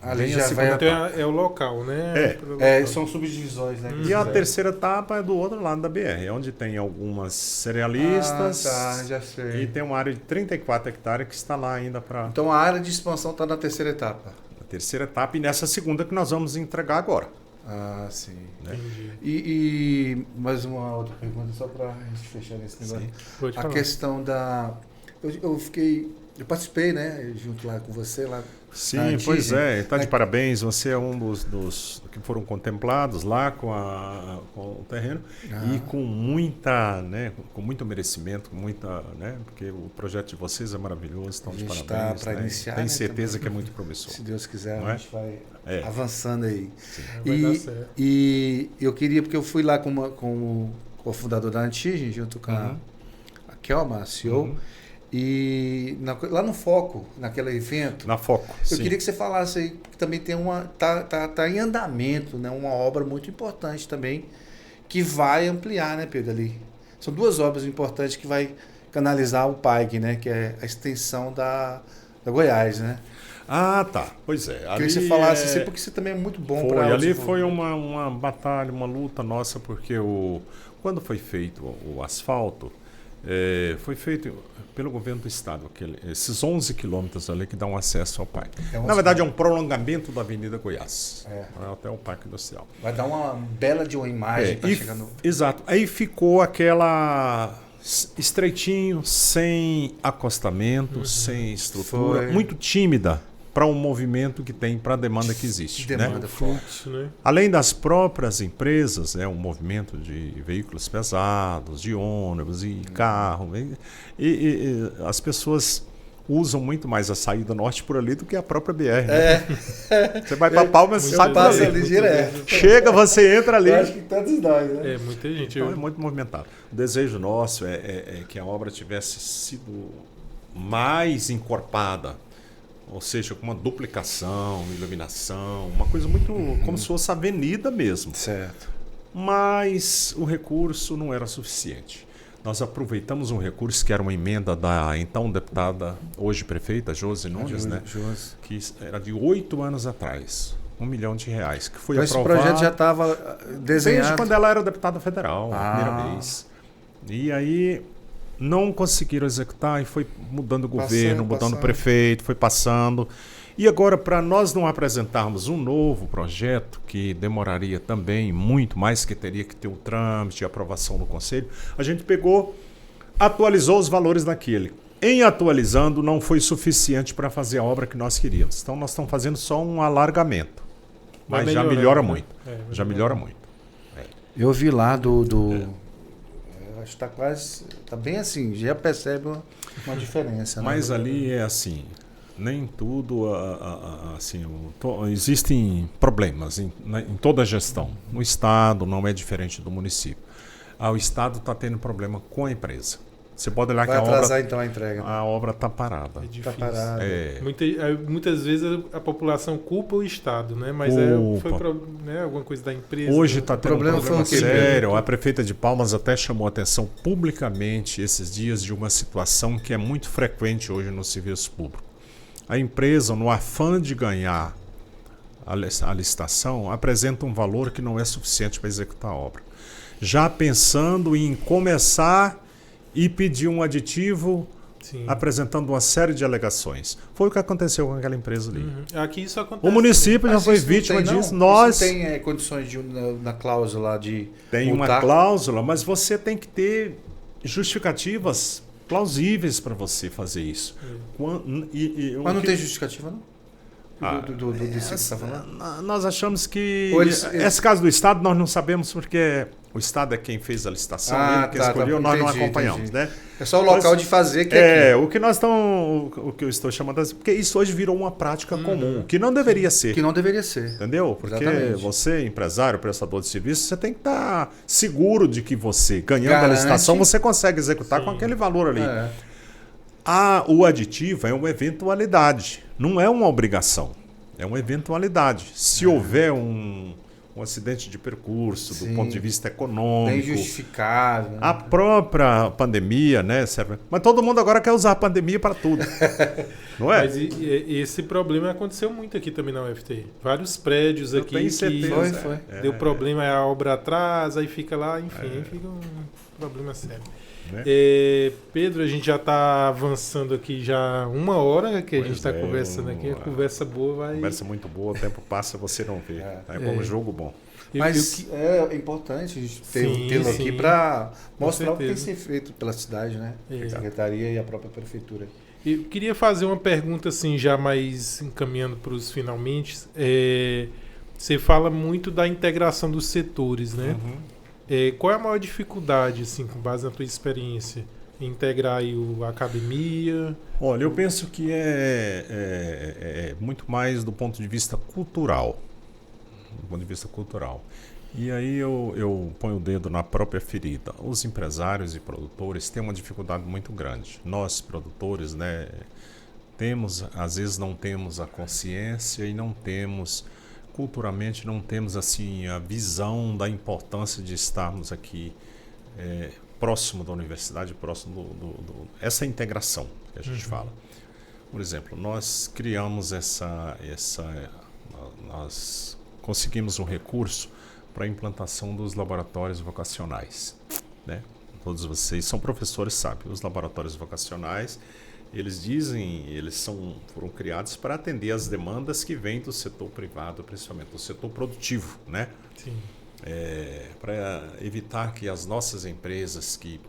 Ali já vai é o local, né? São subdivisões, né? E a terceira etapa é do outro lado da BR, onde tem algumas cerealistas. Já sei. E tem uma área de 34 hectares que está lá ainda para... Então a área de expansão está na terceira etapa. Na terceira etapa e nessa segunda que nós vamos entregar agora. Ah, sim. Né? E mais uma outra pergunta, só para a gente fechar nesse negócio. A questão da... Eu participei, né? Junto lá com você, lá. Sim, pois é. Está de parabéns. Você é um dos que foram contemplados lá com o terreno e com muita, né? Com muito merecimento, com muita, né? Porque o projeto de vocês é maravilhoso. Estão de parabéns. Está para iniciar. Tenho certeza que é muito promissor. Se Deus quiser, a gente vai avançando aí. Vai dar certo. E eu queria, porque eu fui lá com o fundador da Antigen, junto com a Kelma, a CEO. E lá no Foco, naquele evento, Na Foco. eu queria que você falasse aí, que também tem tá em andamento, né, uma obra muito importante também, que vai ampliar, né, Pedro, ali. São 2 obras importantes que vai canalizar o PAIG, né, que é a extensão da Goiás, né? Ah, tá. Pois é. Queria que você falasse assim, porque você também é muito bom para Ali foi uma batalha, uma luta nossa, porque quando foi feito o asfalto, foi feito pelo governo do estado, esses 11 quilômetros ali que dão acesso ao parque. Na verdade, é um prolongamento da Avenida Goiás, até o Parque Industrial. Vai dar uma bela de uma imagem para chegar no... Exato. Aí ficou aquela estreitinho, sem acostamento, sem estrutura, muito tímida para o movimento que tem, para a demanda que existe. Demanda fluxo, né? Além das próprias empresas, um movimento de veículos pesados, de ônibus e carro. E as pessoas usam muito mais a saída norte por ali do que a própria BR. Né? Você vai para Palmas, você sai passa ali direto. Chega, você entra ali. Eu acho que todos nós, né? Muita gente. Então é muito movimentado. O desejo nosso é que a obra tivesse sido mais encorpada. Ou seja, com uma duplicação, iluminação, uma coisa muito como se fosse avenida mesmo. Certo. Mas o recurso não era suficiente. Nós aproveitamos um recurso que era uma emenda da então deputada, hoje prefeita, Josi Nunes, né? Que era de 8 anos atrás. R$1 milhão, que foi aprovado. Esse projeto já estava desenhado? Desde quando ela era deputada federal, a primeira vez. E aí... não conseguiram executar e foi mudando o governo, mudando o prefeito, foi passando. E agora, para nós não apresentarmos um novo projeto, que demoraria também muito mais, que teria que ter um trâmite e aprovação no Conselho, a gente atualizou os valores daquele. Em atualizando, não foi suficiente para fazer a obra que nós queríamos. Então, nós estamos fazendo só um alargamento. Mas já melhora muito. Já melhora muito. Eu vi lá acho que está bem assim, já percebe uma diferença. Mas né? ali é assim, nem tudo, existem problemas em toda a gestão. No Estado não é diferente do município. O Estado está tendo problema com a empresa. Você pode olhar vai que atrasar então a entrega. A obra está parada. É difícil. Tá parada. Muitas vezes a população culpa o Estado, né? Mas foi alguma coisa da empresa. Hoje está tendo problema um problema sério. A prefeita de Palmas até chamou a atenção publicamente esses dias de uma situação que é muito frequente hoje no serviço público. A empresa, no afã de ganhar a licitação, apresenta um valor que não é suficiente para executar a obra. Já pensando em começar e pedir um aditivo, apresentando uma série de alegações. Foi o que aconteceu com aquela empresa ali. Aqui isso acontece. O município já foi vítima disso. Nós tem condições na cláusula de tem multar. Uma cláusula, mas você tem que ter justificativas plausíveis para você fazer isso. Mas não tem justificativa, não? Desse que você está falando? Nós achamos que... Esse caso do Estado nós não sabemos porque o Estado é quem fez a licitação, ele que escolheu, nós não acompanhamos. Né? É só o local de fazer que o que eu estou chamando assim, porque isso hoje virou uma prática comum, que não deveria ser. Que não deveria ser. Entendeu? Porque você, empresário, prestador de serviço, você tem que estar seguro de que você, ganhando a licitação, você consegue executar com aquele valor ali. O aditivo é uma eventualidade, não é uma obrigação, é uma eventualidade. Se houver um acidente de percurso, do ponto de vista econômico, bem justificado, né? A própria pandemia, né? Mas todo mundo agora quer usar a pandemia para tudo, não é? Mas esse problema aconteceu muito aqui também na UFT. Vários prédios aqui que deu problema, a obra atrasa, aí fica lá, enfim, fica um problema sério. Né? Pedro, a gente já está avançando aqui já 1 hora que a gente está conversando aqui. A conversa boa vai... Conversa muito boa, o tempo passa você não vê. É como um jogo bom. Mas é importante a gente tê-lo aqui para mostrar o que tem que ser feito pela cidade, né? A Secretaria e a própria Prefeitura. Eu queria fazer uma pergunta assim, já mais encaminhando para os finalmente. Você fala muito da integração dos setores, né? Qual é a maior dificuldade, assim, com base na tua experiência, em integrar aí a academia? Olha, eu penso que é muito mais do ponto de vista cultural. Do ponto de vista cultural. E aí eu ponho o dedo na própria ferida. Os empresários e produtores têm uma dificuldade muito grande. Nós, produtores, né, às vezes não temos a consciência e não temos, culturalmente, não temos assim a visão da importância de estarmos aqui próximo da universidade, próximo essa integração que a gente fala. Por exemplo, nós criamos nós conseguimos um recurso para a implantação dos laboratórios vocacionais, né? Todos vocês são professores, sabem, os laboratórios vocacionais, eles foram criados para atender as demandas que vêm do setor privado, principalmente do setor produtivo, né? Sim. Para evitar que as nossas empresas que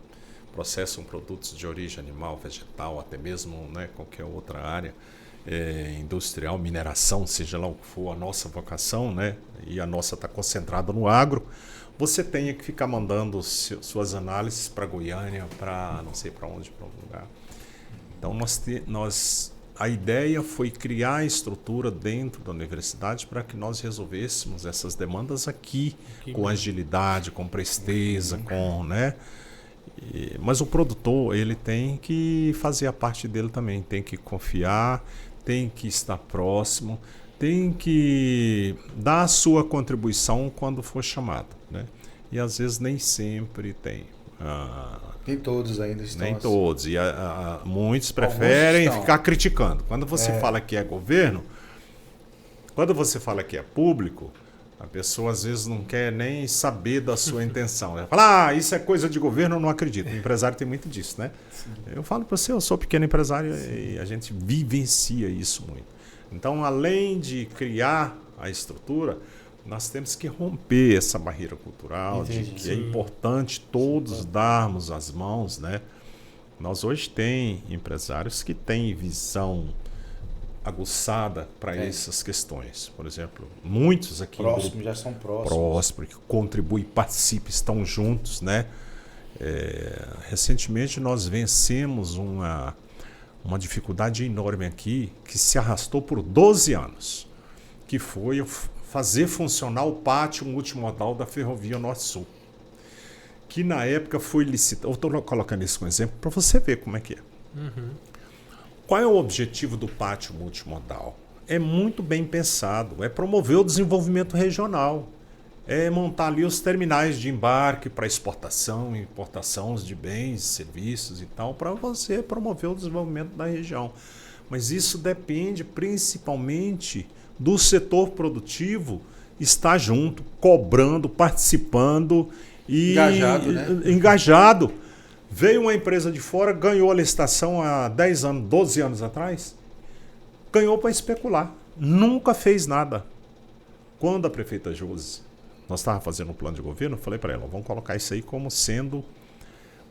processam produtos de origem animal, vegetal, até mesmo, né, qualquer outra área, industrial, mineração, seja lá o que for a nossa vocação, né, e a nossa está concentrada no agro, você tenha que ficar mandando suas análises para Goiânia, para não sei para onde, para um lugar. Então a ideia foi criar a estrutura dentro da universidade para que nós resolvêssemos essas demandas aqui com agilidade, com presteza, né? Mas o produtor, ele tem que fazer a parte dele também, tem que confiar, tem que estar próximo, tem que dar a sua contribuição quando for chamado, né? E às vezes nem sempre tem. Nem todos ainda estão. Nem todos. E muitos preferem ficar criticando. Quando você fala que é governo, quando você fala que é público, a pessoa às vezes não quer nem saber da sua intenção. Ela fala, isso é coisa de governo, eu não acredito. O empresário tem muito disso, né? Sim. Eu falo para você, eu sou pequeno empresário. Sim. E a gente vivencia isso muito. Então, além de criar a estrutura, nós temos que romper essa barreira cultural. Entendi. De que é importante todos darmos as mãos, né? Nós hoje tem empresários que têm visão aguçada para essas questões. Por exemplo, muitos aqui já são próximos, que contribuem, participam, estão juntos, né? Recentemente nós vencemos uma dificuldade enorme aqui que se arrastou por 12 anos, que foi fazer funcionar o pátio multimodal da Ferrovia Norte-Sul, que na época foi licitado. Eu estou colocando isso como exemplo para você ver como é que é. Uhum. Qual é o objetivo do pátio multimodal? É muito bem pensado, é promover o desenvolvimento regional, é montar ali os terminais de embarque para exportação, importação de bens, serviços e tal, para você promover o desenvolvimento da região. Mas isso depende principalmente do setor produtivo estar junto, cobrando, participando e engajado. Veio uma empresa de fora, ganhou a licitação há 10 anos, 12 anos atrás, ganhou para especular, nunca fez nada. Quando a prefeita Josi, nós estávamos fazendo um plano de governo, eu falei para ela, vamos colocar isso aí como sendo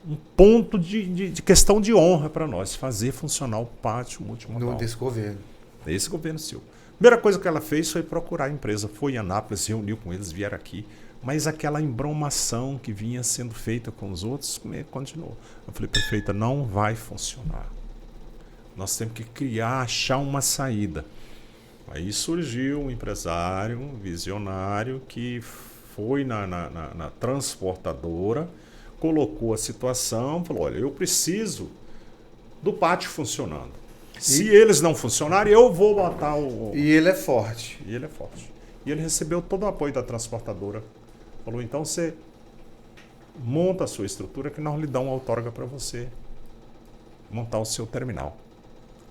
um ponto de questão de honra para nós, fazer funcionar o pátio multimodal. Desse governo. Desse governo seu. Primeira coisa que ela fez foi procurar a empresa, foi em Anápolis, reuniu com eles, vieram aqui, mas aquela embromação que vinha sendo feita com os outros continuou. Eu falei, prefeita, não vai funcionar. Nós temos que achar uma saída. Aí surgiu um empresário, um visionário, que foi na transportadora, colocou a situação, falou, olha, eu preciso do pátio funcionando. Se eles não funcionarem, eu vou botar o... E ele é forte. E ele recebeu todo o apoio da transportadora. Falou, então você monta a sua estrutura que nós lhe damos uma outorga para você montar o seu terminal.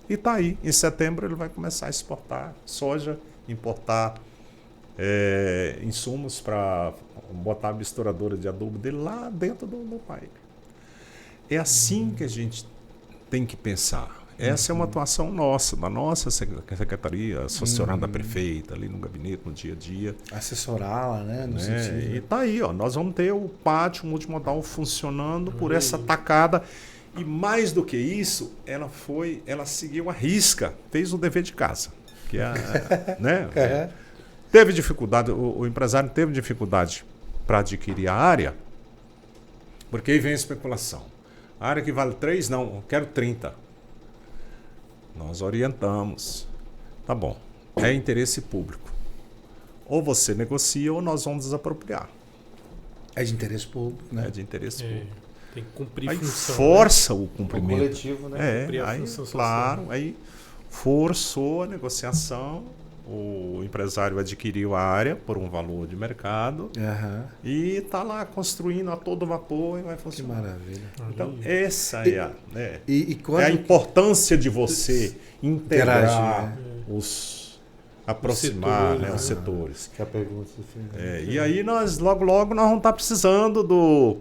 E está aí. Em setembro ele vai começar a exportar soja, importar insumos para botar a misturadora de adubo dele lá dentro do pai. É assim que a gente tem que pensar. Essa é uma atuação nossa, da nossa secretaria, assessorando a prefeita ali no gabinete, no dia a dia. Assessorá-la, né? No sentido. E está aí, ó, nós vamos ter o pátio multimodal funcionando por essa tacada. E mais do que isso, ela seguiu a risca, fez o dever de casa. Que né? Teve dificuldade, o empresário teve dificuldade para adquirir a área, porque aí vem a especulação. A área que vale 3, não, eu quero 30. Nós orientamos. Tá bom, é interesse público. ou você negocia ou nós vamos desapropriar. É de interesse público, né? É de interesse público. Tem que cumprir Aí função. força o O cumprimento. coletivo, né? Cumprir a Aí, função social. claro, aí forçou a negociação, o empresário adquiriu a área por um valor de mercado Aham. e está lá construindo a todo vapor e vai Que funcionar. maravilha. Então, essa é a, né, E quando... é a importância de você integrar Interagir, aproximar setores, né, os né? setores. Que a pergunta do filho. E aí nós logo nós vamos estar precisando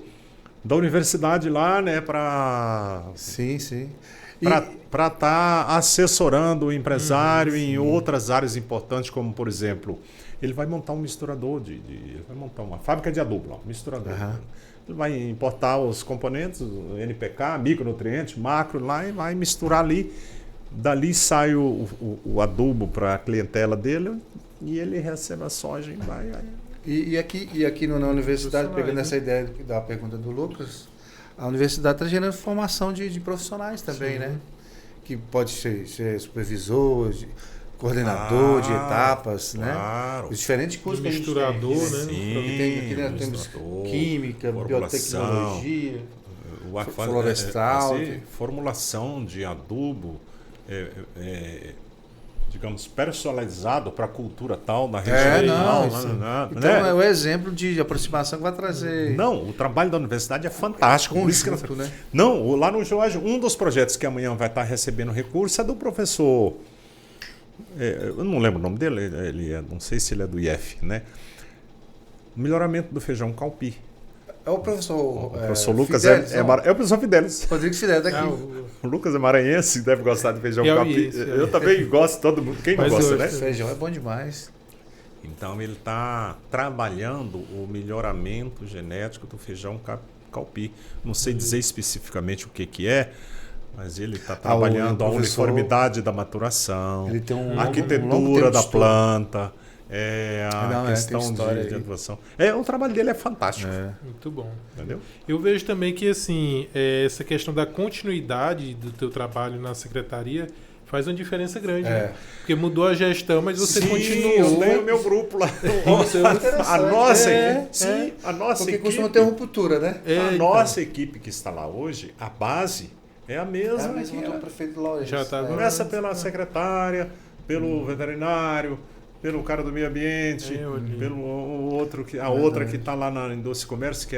da universidade lá, né, para Sim, sim. para estar assessorando o empresário em outras áreas importantes, como por exemplo, ele vai montar um misturador ele vai montar uma fábrica de adubo, lá, um misturador. Aham. Ele vai importar os componentes, o NPK, micronutrientes, macro lá e vai misturar ali. Dali sai o adubo para a clientela dele e ele recebe a soja e vai. E aqui na universidade, Profissionais, pegando né? essa ideia da pergunta do Lucas, a universidade está gerando formação de profissionais também, Sim. né? Que pode ser supervisor, coordenador de etapas, claro. né? Os diferentes cursos que a gente tem. Misturador, né? Aqui nós temos misturador, química, formulação, biotecnologia, o florestal. formulação de adubo, digamos, personalizado para a cultura tal da região. Então é o exemplo de aproximação que vai trazer Não, o trabalho da universidade é fantástico. Por isso que conjunto, né? Não, lá no Jorge, um dos projetos que amanhã vai estar recebendo recurso é do professor. Eu não lembro o nome dele, não sei se ele é do IF, né? Melhoramento do feijão calpi. É o professor, O professor Lucas Fidelis, é o professor Fidelis. Rodrigo Fidelis daqui. O Lucas é maranhense, deve gostar de feijão calpi. Piauiense, Eu também gosto, todo mundo. Quem não Mas gosta, hoje- né? Feijão é bom demais. Então ele está trabalhando o melhoramento genético do feijão calpi. Não sei dizer especificamente o que é, mas ele está trabalhando a professor- uniformidade da maturação, Ele tem um a longo tempo arquitetura de da estudo. planta, a Não, tem questão história de aí. atuação. O trabalho dele é fantástico, Muito bom. entendeu? Eu vejo também que assim, essa questão da continuidade do teu trabalho na secretaria faz uma diferença grande, né? Porque mudou a gestão, mas você Sim, continuou. eu tenho o meu grupo lá. Isso é interessante. A nossa É, equipe, sim, a nossa Porque equipe. costuma ter ruptura, né? A nossa equipe que está lá hoje, a base é a mesma. Mas que o prefeito Laurence. Já tá Começa pela secretária, pelo veterinário, pelo cara do meio ambiente, pelo outro a outra que está lá na indústria e comércio, que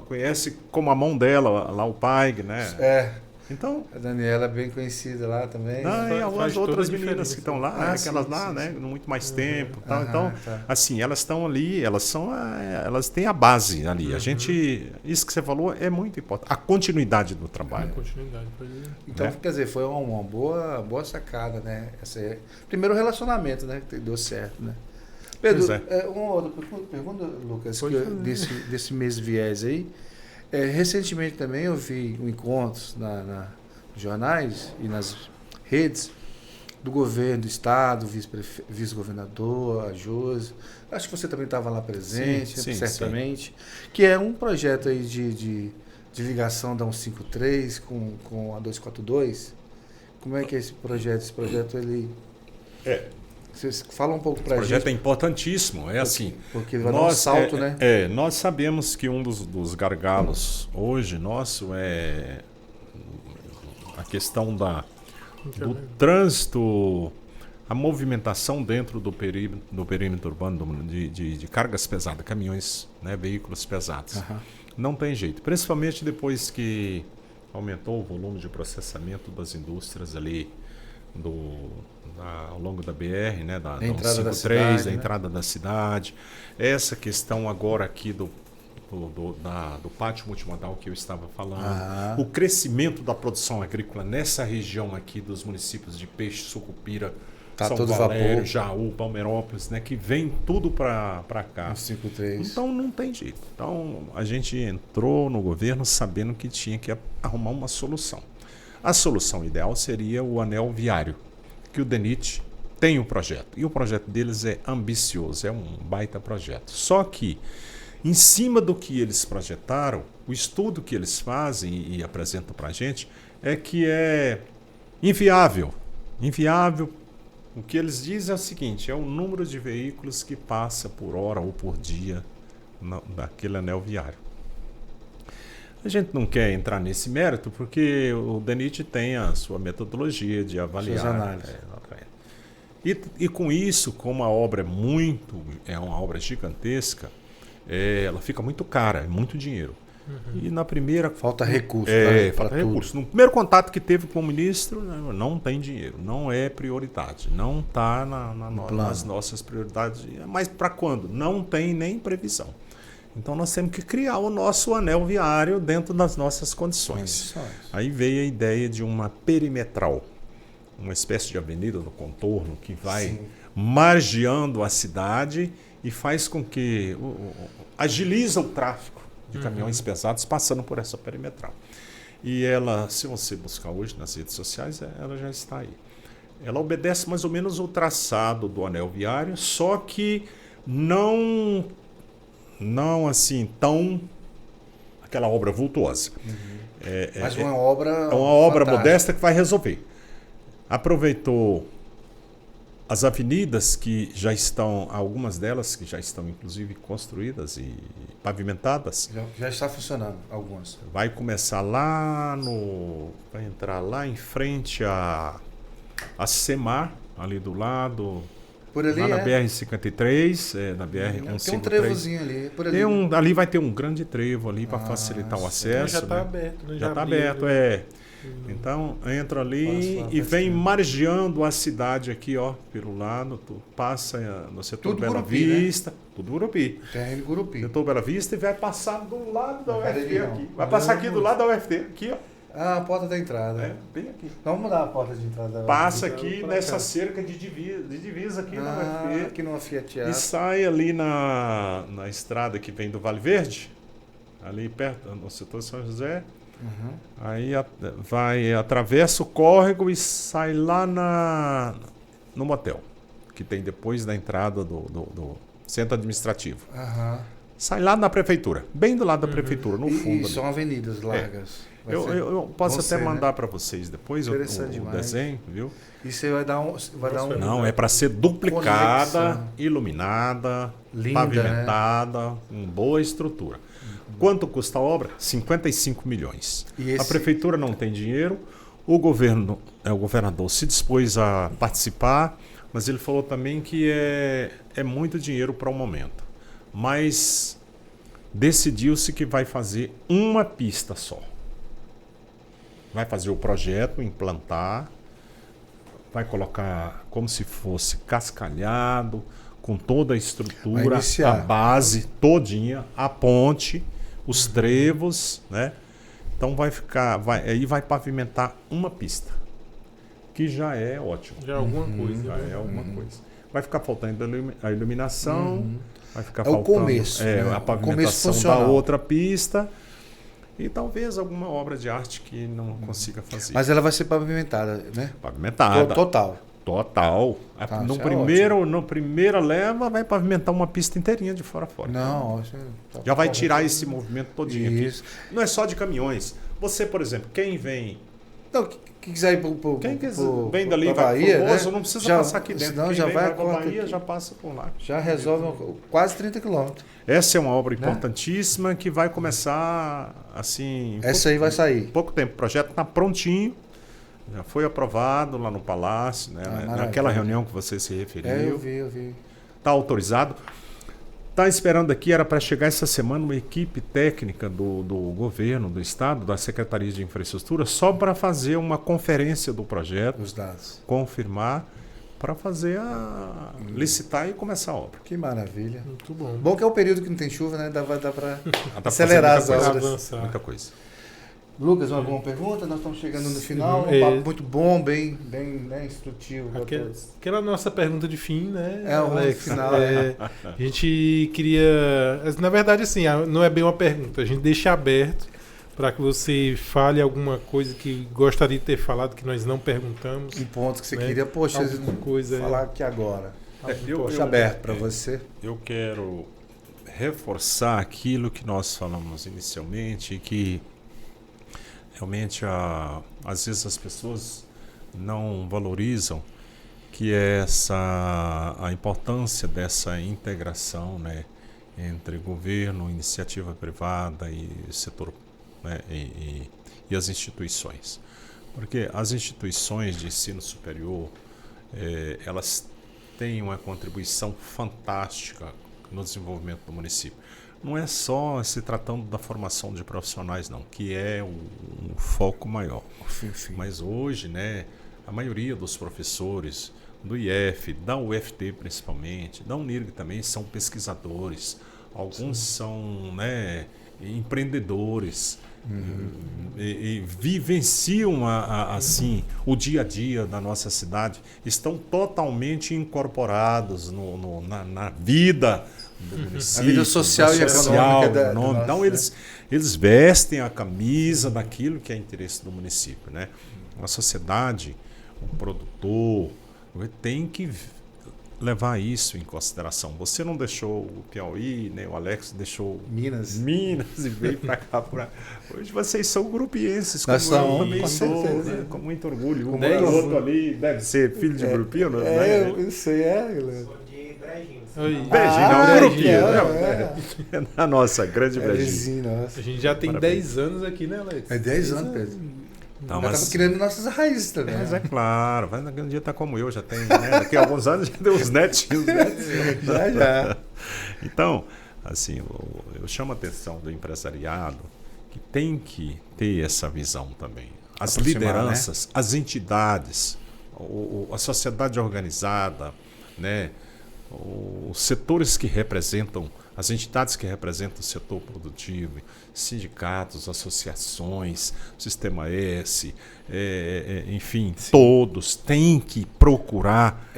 conhece como a mão dela, lá o PAIG, né? Então, A Daniela é bem conhecida lá também. e algumas faz toda outras a meninas diferença. que estão lá, aquelas sim, lá, sim, né? sim. Muito mais tempo. Tal. Aham, Então, tá. assim, elas estão ali, elas têm a base ali. A gente, isso que você falou é muito importante. A continuidade do trabalho. Continuidade. Pode ir. Então, né? quer dizer, foi uma boa sacada, né? Primeiro relacionamento, né? Que deu certo, né? Pedro, Pois uma outra pergunta, Lucas, Pode fazer. desse mês viés aí. Recentemente também eu vi encontros nos jornais e nas redes do governo, do estado, vice-governador, a Josi. Acho que você também estava lá presente, Sim, certamente. Que é um projeto aí de ligação da 153 com a 242. Como é que é esse projeto? Esse projeto, ele... Vocês falam um pouco para O a projeto gente. é importantíssimo. É assim. Porque ele vai dar um salto, né? Nós sabemos que um dos gargalos hoje nosso é a questão do trânsito, a movimentação dentro do perímetro urbano de cargas pesadas, caminhões, né, veículos pesados. Aham. Não tem jeito, principalmente depois que aumentou o volume de processamento das indústrias ali ao longo da BR, né, da entrada da 153, cidade, da né? entrada da cidade. Essa questão agora aqui do pátio multimodal que eu estava falando, o crescimento da produção agrícola nessa região aqui dos municípios de Peixe, Sucupira, Tá São todo Valério, vapor. Jaú, Palmeirópolis, né, que vem tudo para cá. 153. Então não tem jeito. Então a gente entrou no governo sabendo que tinha que arrumar uma solução. A solução ideal seria o anel viário, que o DENIT tem um projeto. E o projeto deles é ambicioso, é um baita projeto. Só que, em cima do que eles projetaram, o estudo que eles fazem e apresentam para a gente é que é inviável O que eles dizem é o seguinte, é o número de veículos que passa por hora ou por dia naquele anel viário. A gente não quer entrar nesse mérito porque o DENIT tem a sua metodologia de avaliar. Suas análises. E com isso, como a obra é uma obra gigantesca, ela fica muito cara, é muito dinheiro. E na primeira... Falta recurso. Falta recurso. No primeiro contato que teve com o ministro, não tem dinheiro, não é prioridade, não está nas nossas prioridades. Mas para quando? Não tem nem previsão. Então nós temos que criar o nosso anel viário dentro das nossas condições. Aí veio a ideia de uma perimetral, uma espécie de avenida no contorno que vai margeando a cidade e faz com que agiliza o tráfego de caminhões pesados passando por essa perimetral. E ela, se você buscar hoje nas redes sociais, ela já está aí. Ela obedece mais ou menos o traçado do anel viário, só que não assim tão aquela obra vultuosa. Mas uma obra... É uma obra modesta que vai resolver. Aproveitou as avenidas que já estão, algumas delas que já estão inclusive construídas e pavimentadas. Já está funcionando, algumas. Vai começar vai entrar lá em frente a Semar, ali do lado, por ali lá na BR-53, na BR-153. Tem um trevozinho ali. Por ali. Ali vai ter um grande trevo ali para facilitar o acesso. Já está aberto, né? Já está aberto, Então, entra ali e vem margeando a cidade aqui, ó, pelo lado, passa no setor Bela Vista, né? Tudo Gurupi. Terreno Gurupi. Setor Bela Vista e vai passar do lado da UFT aqui. Vai passar aqui do lado da UFT, aqui, ó. A porta da entrada. Bem aqui. Vamos mudar a porta de entrada. Passa aqui nessa cerca de divisa aqui na UFT. Aqui no Fiat. E sai ali na estrada que vem do Vale Verde, ali perto, no setor São José. Aí atravessa o córrego e sai lá no motel, que tem depois da entrada do centro administrativo. Sai lá na prefeitura, bem do lado da prefeitura, no fundo. E são avenidas largas. Eu posso até mandar para vocês depois o desenho, viu? E você vai dar um... Não, é para ser duplicada, iluminada, linda, pavimentada, com boa estrutura. Quanto custa a obra? 55 milhões. A prefeitura não tem dinheiro, o governador se dispôs a participar, mas ele falou também que é muito dinheiro para o momento. Mas decidiu-se que vai fazer uma pista só. Vai fazer o projeto, implantar, vai colocar como se fosse cascalhado, com toda a estrutura, a base todinha, a ponte, os trevos, né? Então aí vai pavimentar uma pista, que já é ótimo. Já é alguma coisa. Já é alguma coisa. Vai ficar faltando a iluminação, vai ficar faltando o começo, a pavimentação da outra pista e talvez alguma obra de arte que não consiga fazer. Mas ela vai ser pavimentada, né? Pavimentada. Total. No primeira leva vai pavimentar uma pista inteirinha de fora a fora. Já vai tirar esse movimento todinho aqui. Não é só de caminhões. Você, por exemplo, quem vem... Não, quem quiser ir quem vem dali pra Bahia, pro Bozo, não precisa passar aqui dentro. Não, quem já vai pra Bahia aqui, já passa por lá. Já resolve quase 30 quilômetros. Essa é uma obra importantíssima que vai começar assim... Essa aí vai sair. Pouco tempo. O projeto está prontinho. Já foi aprovado lá no Palácio, né? Naquela reunião que você se referiu. Eu vi. Está autorizado. Está esperando aqui, era para chegar essa semana uma equipe técnica do governo, do Estado, da Secretaria de Infraestrutura, só para fazer uma conferência do projeto. Os dados. Confirmar, para fazer licitar e começar a obra. Que maravilha. Muito bom. Bom que é o período que não tem chuva, né? Dá para acelerar as obras. Muita coisa. Lucas, alguma pergunta? Nós estamos chegando no final. Um papo muito bom, bem instrutivo. Aquela nossa pergunta de fim, né? Alex? Final. A gente queria... Na verdade, assim, não é bem uma pergunta. A gente deixa aberto para que você fale alguma coisa que gostaria de ter falado, que nós não perguntamos. Um ponto que você queria, falar aqui agora. Deixa aberto para você. Eu quero reforçar aquilo que nós falamos inicialmente, que realmente às vezes as pessoas não valorizam que é a importância dessa integração, né, entre governo, iniciativa privada e setor, né, e as instituições. Porque as instituições de ensino superior, elas têm uma contribuição fantástica no desenvolvimento do município. Não é só se tratando da formação de profissionais, não, que é um foco maior. Sim. Mas hoje, né, a maioria dos professores do IF, da UFT principalmente, da Unirg também, são pesquisadores. Alguns são, né, empreendedores. E vivenciam assim o dia a dia da nossa cidade, estão totalmente incorporados na vida do município, a vida social e econômica então eles vestem a camisa daquilo que é interesse do município, né? A sociedade, o produtor tem que levar isso em consideração. Você não deixou o Piauí, né? O Alex deixou Minas e veio para cá. Hoje vocês são grupienses, nós como eu somos, também com sou, certeza. né? Com muito orgulho. Com O outro muito ali deve ser filho de grupinho, né? né? Eu sei, galera. Sou de Brejinho. Brejinho, não, Brejinho, grupinho. É na nossa grande Brejinho. Vizinho, nossa. A gente já tem Parabéns. 10 anos aqui, né, Alex? É 10 anos, Pedro. Então, Já estamos criando nossas raízes também. Mas é claro, vai naquele dia tá como eu, já tem, né? Daqui a alguns anos já deu uns netinhos, né? Já. Então, assim, eu chamo a atenção do empresariado que tem que ter essa visão também. As lideranças, né? As entidades, a sociedade organizada, né? Os setores que representam, as entidades que representam o setor produtivo, sindicatos, associações, Sistema S, enfim, todos têm que procurar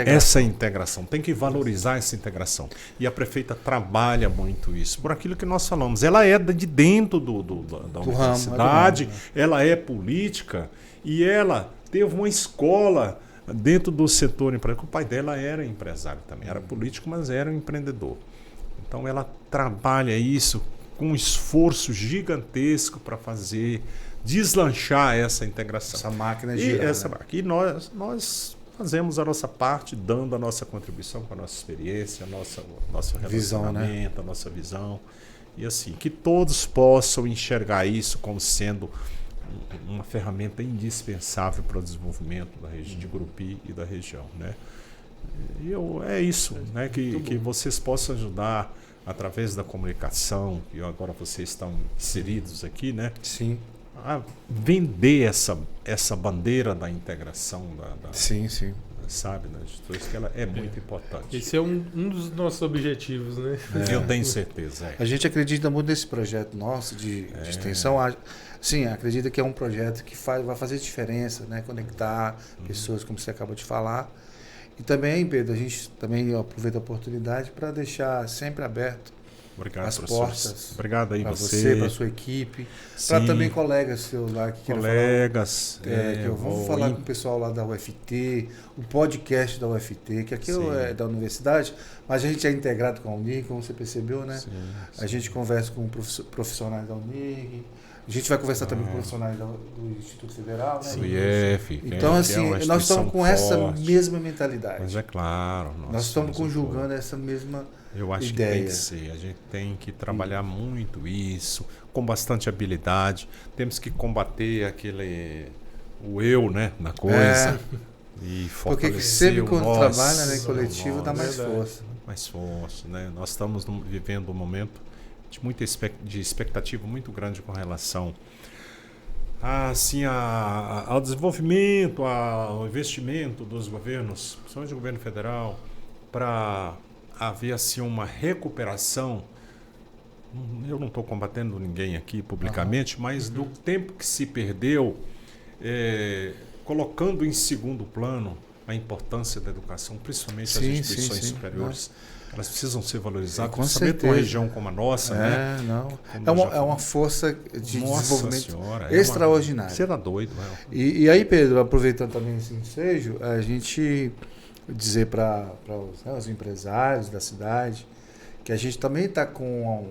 essa integração, tem que valorizar essa integração. E a prefeita trabalha muito isso, por aquilo que nós falamos. Ela é de dentro da universidade, ela é política e ela teve uma escola dentro do setor empresarial. O pai dela era empresário também, era político, mas era um empreendedor. Então ela trabalha isso com um esforço gigantesco para fazer deslanchar essa integração. Essa máquina girar. E nós fazemos a nossa parte, dando a nossa contribuição com a nossa experiência, nosso relacionamento, visão, né? A nossa visão. E assim, que todos possam enxergar isso como sendo uma ferramenta indispensável para o desenvolvimento da região de Gurupi e da região, né? E é isso, né? Que vocês possam ajudar através da comunicação, e agora vocês estão inseridos aqui, né? Sim. A vender essa bandeira da integração sim. Sabe, né? Isso que ela é muito importante. Esse é um dos nossos objetivos, né? Eu tenho certeza. A gente acredita muito nesse projeto nosso de extensão. Sim, acredita que é um projeto que vai fazer diferença, né? Conectar pessoas, como você acabou de falar. E também, Pedro, a gente também aproveita a oportunidade para deixar sempre aberto as portas. Obrigado aí para você, para a sua equipe, para também colegas seus lá que queiram falar. Que eu vou falar com o pessoal lá da UFT, o podcast da UFT, que aqui é da universidade, mas a gente é integrado com a Unirg, como você percebeu, né? Sim. A gente conversa com profissionais da Unirg. A gente vai conversar também com profissionais do Instituto Federal, né? Do IF. Então, assim, nós estamos com essa mesma mentalidade. Mas é claro. Nós estamos conjugando essa mesma Eu acho ideia. Que tem que ser. A gente tem que trabalhar muito isso, com bastante habilidade. Temos que combater o eu, né, na coisa. E fortalecer. Porque sempre quando trabalha, né, coletivo, dá mais força. Mais força, né? Nós estamos vivendo um momento de muita expectativa muito grande com relação assim, ao desenvolvimento, ao investimento dos governos, principalmente do governo federal, para haver assim, uma recuperação. Eu não estou combatendo ninguém aqui publicamente, mas do tempo que se perdeu, colocando em segundo plano a importância da educação, principalmente as instituições superiores. Elas precisam ser valorizadas, principalmente numa região como a nossa, né? É uma força de desenvolvimento extraordinária. Você era doido, né? E aí, Pedro, aproveitando também esse ensejo, a gente dizer para os empresários da cidade que a gente também está com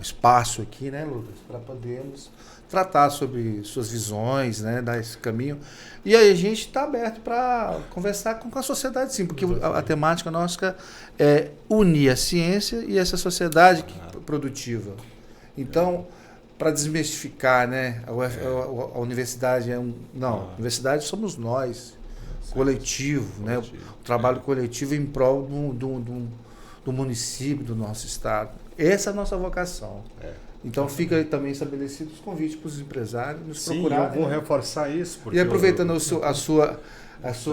espaço aqui, né, Lucas, para podermos tratar sobre suas visões, né, dar esse caminho. E aí a gente está aberto para conversar com a sociedade, sim, porque a temática nossa é unir a ciência e essa sociedade produtiva. Então, para desmistificar, né, a universidade não, a universidade somos nós, coletivo, né, o trabalho coletivo em prol do município, do nosso estado. Essa é a nossa vocação. Então fica também estabelecido os convites para os empresários nos procurar. Eu vou reforçar isso. E aproveitando a sua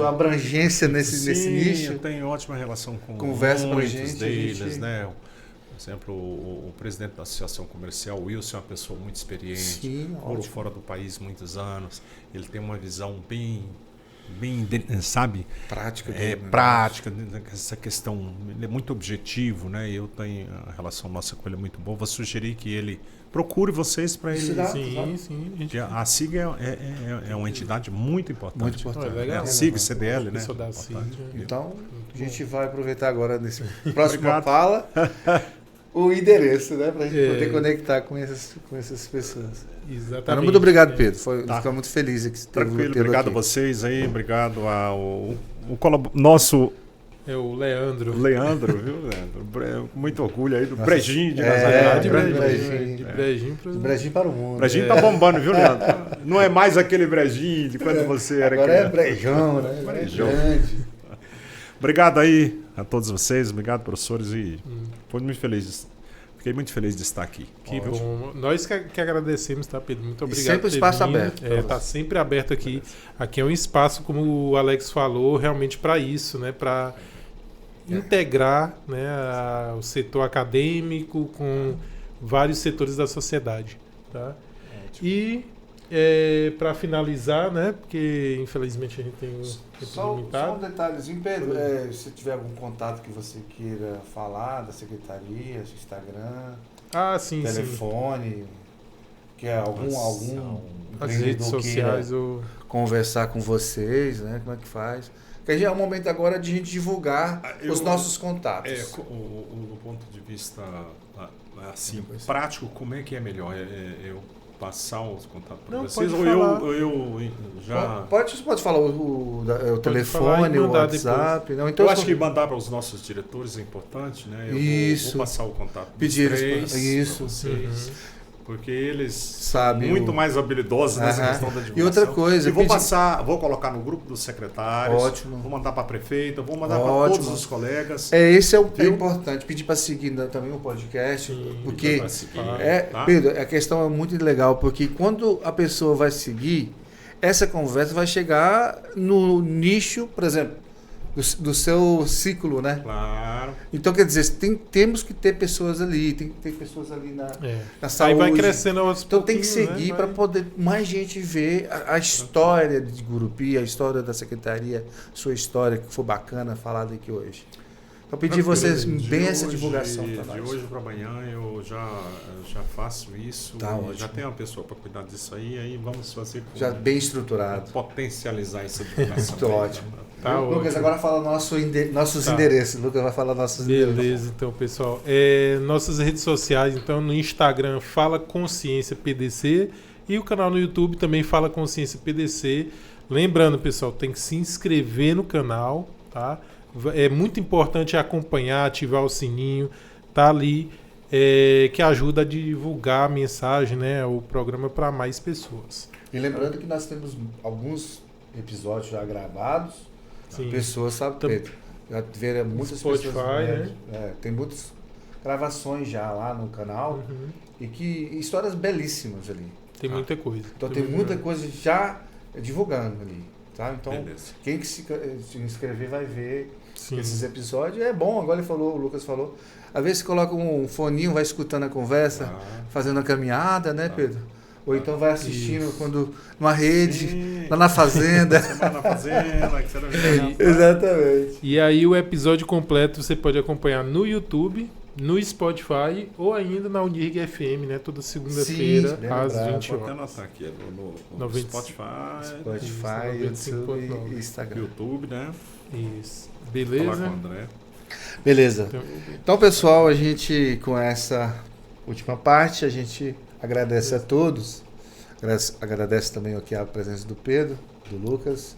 abrangência nesse nicho. Eu tenho ótima relação com conversa muitos deles, né? Por exemplo, o presidente da Associação Comercial, o Wilson, é uma pessoa muito experiente, morou fora do país muitos anos, ele tem uma visão bem sabe, prática, essa questão, ele é muito objetivo, né? Eu tenho a relação nossa com ele é muito boa. Vou sugerir que ele procure vocês para ele. Sim. A SIG é uma entidade muito importante. Muito importante. A SIG, CDL, né? Então, a gente vai aproveitar agora nesse próxima fala o endereço, né, para a gente poder conectar com essas pessoas. Exatamente. Muito obrigado, Pedro. Ficamos muito felizes que tranquilo, obrigado aqui. A vocês aí, obrigado ao nosso o Leandro. Leandro, viu, Leandro? Muito orgulho aí do Brejinho de Nazaré. De Brejinho para o mundo. Brejinho tá bombando, viu, Leandro? Não é mais aquele Brejinho de quando você era criança. Agora é Brejão, né? Brejão. Obrigado aí a todos vocês, obrigado, professores, e fiquei muito feliz de estar aqui. Que bom. Nós que agradecemos, tá, Pedro? Muito obrigado. Sempre espaço aberto. Está sempre aberto aqui. Aqui é um espaço, como o Alex falou, realmente para isso, né? Para integrar, né, o setor acadêmico com vários setores da sociedade. Tá? E para finalizar, né? Porque infelizmente a gente tem um tempo limitado. Só um detalhezinho, Pedro. Se tiver algum contato que você queira falar da secretaria, Instagram, telefone, que é algum as redes sociais, conversar com vocês, né? Como é que faz? Porque já é o momento agora de a gente divulgar os nossos contatos. Do ponto de vista assim, prático, como é que é melhor? Eu passar os contatos para vocês? Ou eu já... Pode falar o telefone, o WhatsApp. Não, então eu acho que mandar para os nossos diretores é importante, né? Vou passar o contato dos três para vocês. Porque eles sabem muito mais habilidosos nessa questão da divulgação. E outra coisa... vou colocar no grupo dos secretários. Ótimo. Vou mandar para a prefeita, vou mandar para todos os colegas. Esse é importante. Pedir para seguir também o podcast. Porque, Pedro, a questão é muito legal, porque quando a pessoa vai seguir, essa conversa vai chegar no nicho, por exemplo, do seu ciclo, né? Claro. Então, quer dizer, temos que ter pessoas ali, tem que ter pessoas ali na saúde. Aí vai crescendo aos Então tem que seguir, né, para poder mais gente ver a história de Gurupi, a história da secretaria, sua história, que foi bacana falada aqui hoje. Então pedir vocês bem essa divulgação. De hoje para amanhã eu já faço isso. Já tenho uma pessoa para cuidar disso aí vamos fazer já bem estruturado. Potencializar essa divulgação. Muito ótimo. Lucas, agora fala nossos endereços. Lucas vai falar nossos endereços. Beleza, então, pessoal. Nossas redes sociais, então, no Instagram, Fala Consciência PDC, e o canal no YouTube também Fala Consciência PDC. Lembrando, pessoal, tem que se inscrever no canal, tá? É muito importante acompanhar, ativar o sininho, tá ali, que ajuda a divulgar a mensagem, né, o programa para mais pessoas. E lembrando que nós temos alguns episódios já gravados. Sim. Pessoas, sabe, Pedro? Já tiveram muitas Spotify, pessoas. Tem muitas gravações já lá no canal e histórias belíssimas ali. Tem muita coisa. Então tem muita coisa já divulgando ali. Tá? Então, quem que se inscrever vai ver esses episódios. É bom, agora o Lucas falou. Às vezes você coloca um foninho, vai escutando a conversa, fazendo a caminhada, né, Pedro? Ou então vai assistindo numa rede, lá na fazenda. Exatamente. E aí o episódio completo você pode acompanhar no YouTube, no Spotify ou ainda na Unirg FM, né? Toda segunda-feira às 20 horas. Vou anotar aqui no Spotify, YouTube e Instagram. YouTube, né? Isso. Beleza? Beleza. Então, pessoal, a gente com essa última parte. A gente agradece a todos. Agradece também aqui a presença do Pedro, do Lucas,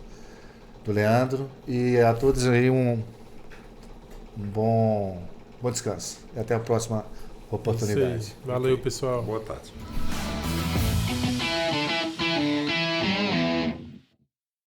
do Leandro, e a todos aí um bom descanso. E até a próxima oportunidade. Valeu, pessoal. Boa tarde.